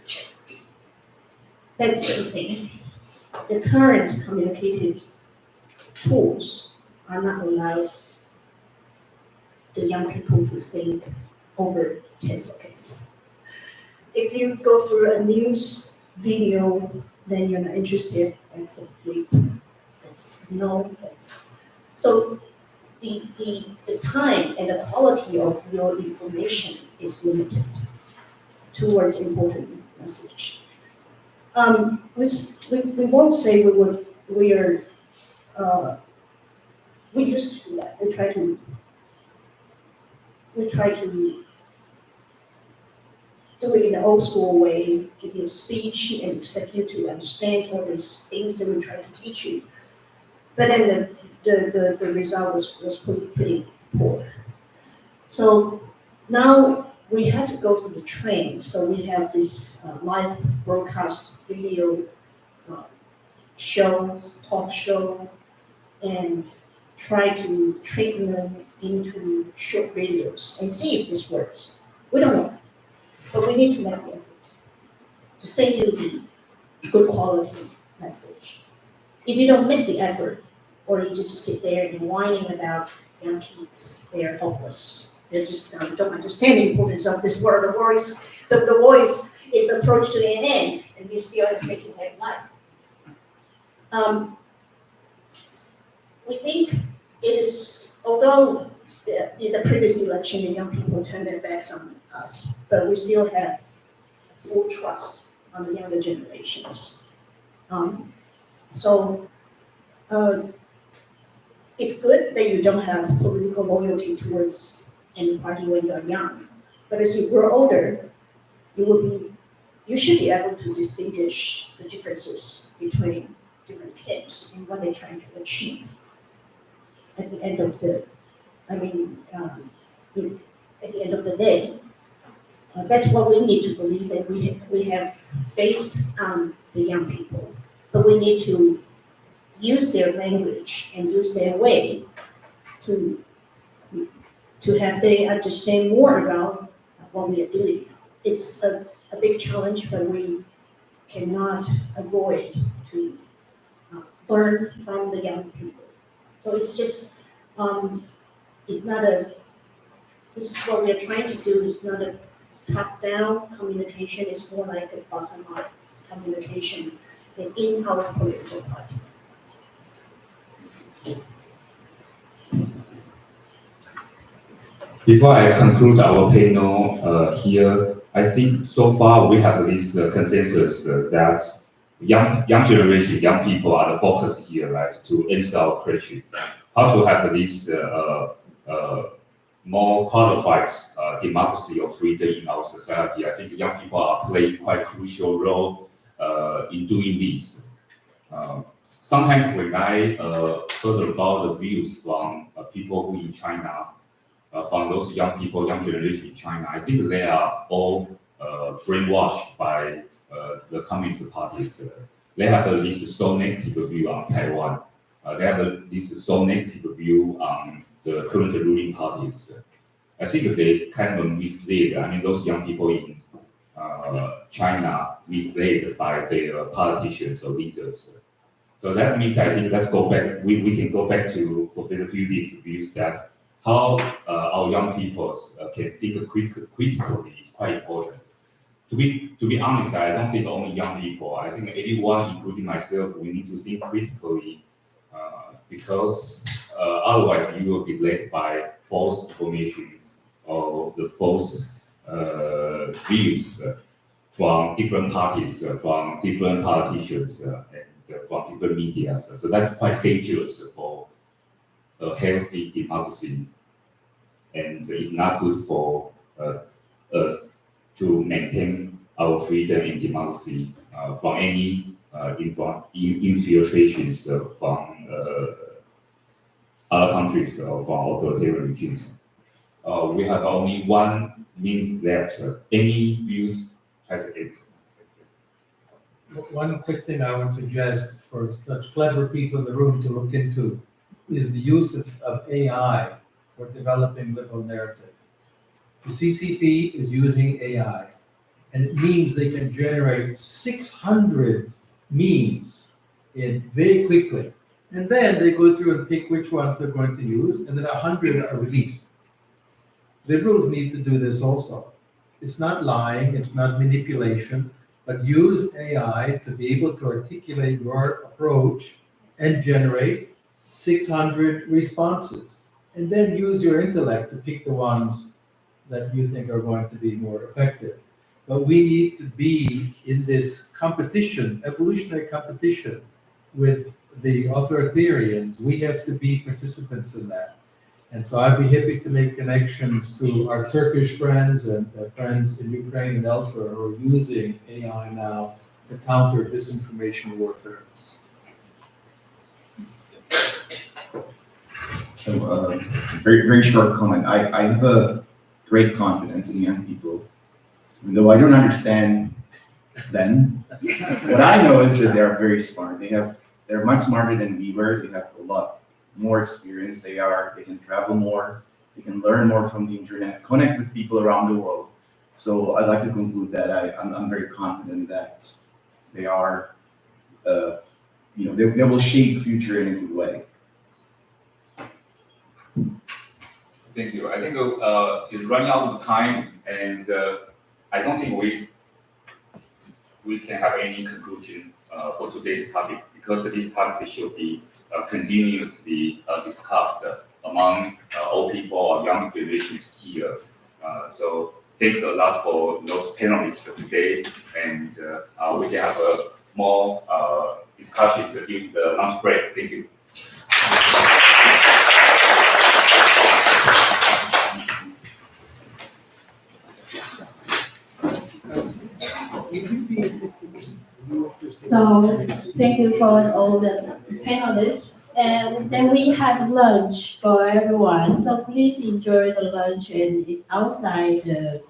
That's the thing. The current communicative tools are not allowed the young people to think over 10 seconds. If you go through a news video, then you're not interested, that's a flip. So the time and the quality of your information is limited towards important message. We won't say we used to do that. We try to do it in the old school way, give you a speech and expect you to understand all these things that we try to teach you. But then the result was pretty poor. So now we had to go through the train. So we have this live broadcast video talk show, and try to train them into short videos and see if this works. We don't know, but we need to make the effort to send you the good quality message. If you don't make the effort, or you just sit there and whining about young kids, they're hopeless. They just don't understand the importance of this word. The voice is approached to the end, and you still are making their life. We think it is, although the previous election, the young people turned their backs on us, but we still have full trust on the younger generations. It's good that you don't have political loyalty towards any party when you're young, but as you grow older, you should be able to distinguish the differences between different camps and what they're trying to achieve. At the end of the, at the end of the day, that's what we need to believe, and we have faith on the young people, but we need to use their language and use their way to have they understand more about what we are doing. It's a big challenge, but we cannot avoid to learn from the young people. So it's just, it's not this is what we're trying to do, it's not a top-down communication, it's more like a bottom-up communication in our political party. Before I conclude our panel here, I think so far we have this consensus that young generation, young people are the focus here, right? To answer our question, how to have this more qualified democracy or freedom in our society. I think young people are playing quite crucial role in doing this. Sometimes when I heard about the views from people who in China, from those young people, young generation in China, I think they are all brainwashed by the Communist parties. They have this so negative view on Taiwan. They have this so negative view on the current ruling parties. I think they kind of misled. I mean, those young people in China misled by their politicians or leaders. So that means I think let's go back. We can go back to Professor Budick's views that how our young people can think critically is quite important. To be honest, I don't think only young people. I think everyone, including myself, we need to think critically because otherwise you will be led by false information or the false views from different parties, from different politicians, and from different media. So that's quite dangerous for a healthy democracy, and it's not good for us to maintain our freedom and democracy from any infiltrations from other countries or from authoritarian regimes. We have only 1 minute left. Any views? Try to end. One quick thing I would suggest for such clever people in the room to look into is the use of AI for developing liberal narrative. The CCP is using AI, and it means they can generate 600 memes very quickly. And then they go through and pick which ones they're going to use, and then 100 are released. Liberals need to do this also. It's not lying, it's not manipulation, but use AI to be able to articulate your approach and generate 600 responses. And then use your intellect to pick the ones that you think are going to be more effective. But we need to be in this competition, evolutionary competition with the authoritarians. We have to be participants in that. And so I'd be happy to make connections to our Turkish friends and friends in Ukraine and elsewhere who are using AI now to counter disinformation warfare. So, very, very short comment. I have a great confidence in young people, even though I don't understand them. What I know is that they're very smart. They're much smarter than we were. They have a lot more experience. They can travel more. They can learn more from the internet, connect with people around the world. So I'd like to conclude that I'm very confident that they are, they will shape the future in a good way. Thank you. I think it's running out of time, and I don't think we can have any conclusion for today's topic, because this topic should be continuously discussed among all people or young generations here. So thanks a lot for those panelists today, and we can have more discussions during the lunch break. Thank you. So thank you for all the panelists. And then we have lunch for everyone. So please enjoy the lunch, and it's outside the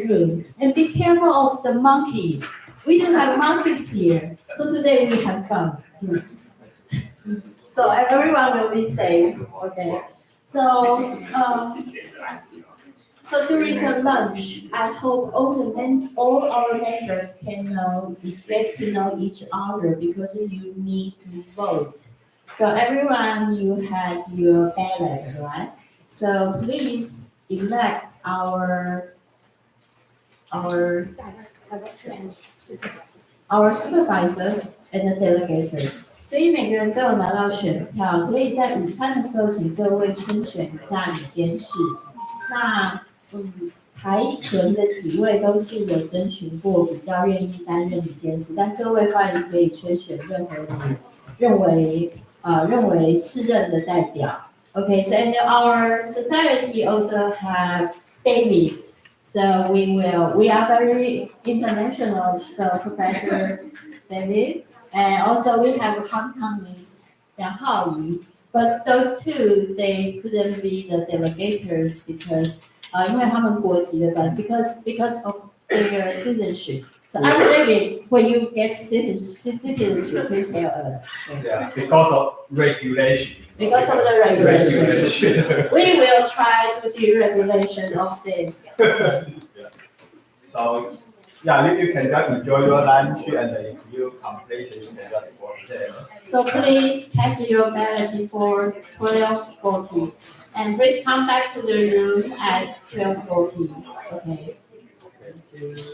room. And be careful of the monkeys. We don't have monkeys here. So today we have bugs. So everyone will be safe. Okay. So So during the lunch, I hope all our members can get to know each other because you need to vote. So everyone, you has your ballot, right? So please elect our supervisors and the delegators. 所以每个人都有拿到选票，所以在午餐的时候，请各位春选一下你监事。那台前的几位都是有征询过，比较愿意担任理监事，但各位欢迎可以春选任何你认为适任的代表。Okay, so and our society also have David. So we are very international. So Professor David, and also we have Hong Kongese Yang Haoyi. But those two, they couldn't be the delegators because 因为他们国籍的关系 because of their citizenship. So I'm David, when you get citizenship, please tell us. Yeah, because of regulation. Because of the regulation. We will try to deregulation of this. So, yeah, you can just enjoy your lunch and if you complete it, you can just go there. So please pass your ballot before 12:40. And please come back to the room at 12:40. Okay.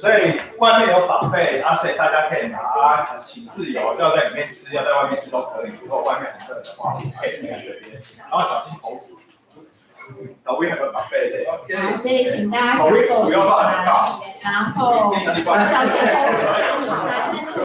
所以外面有保费啊，所以大家可以拿，请自由，要在里面吃，要在外面吃都可以。如果外面很热的话，可以在这边，然后小心口水。So we have a buffet there. 好，所以请大家享受午餐，然后小心口水。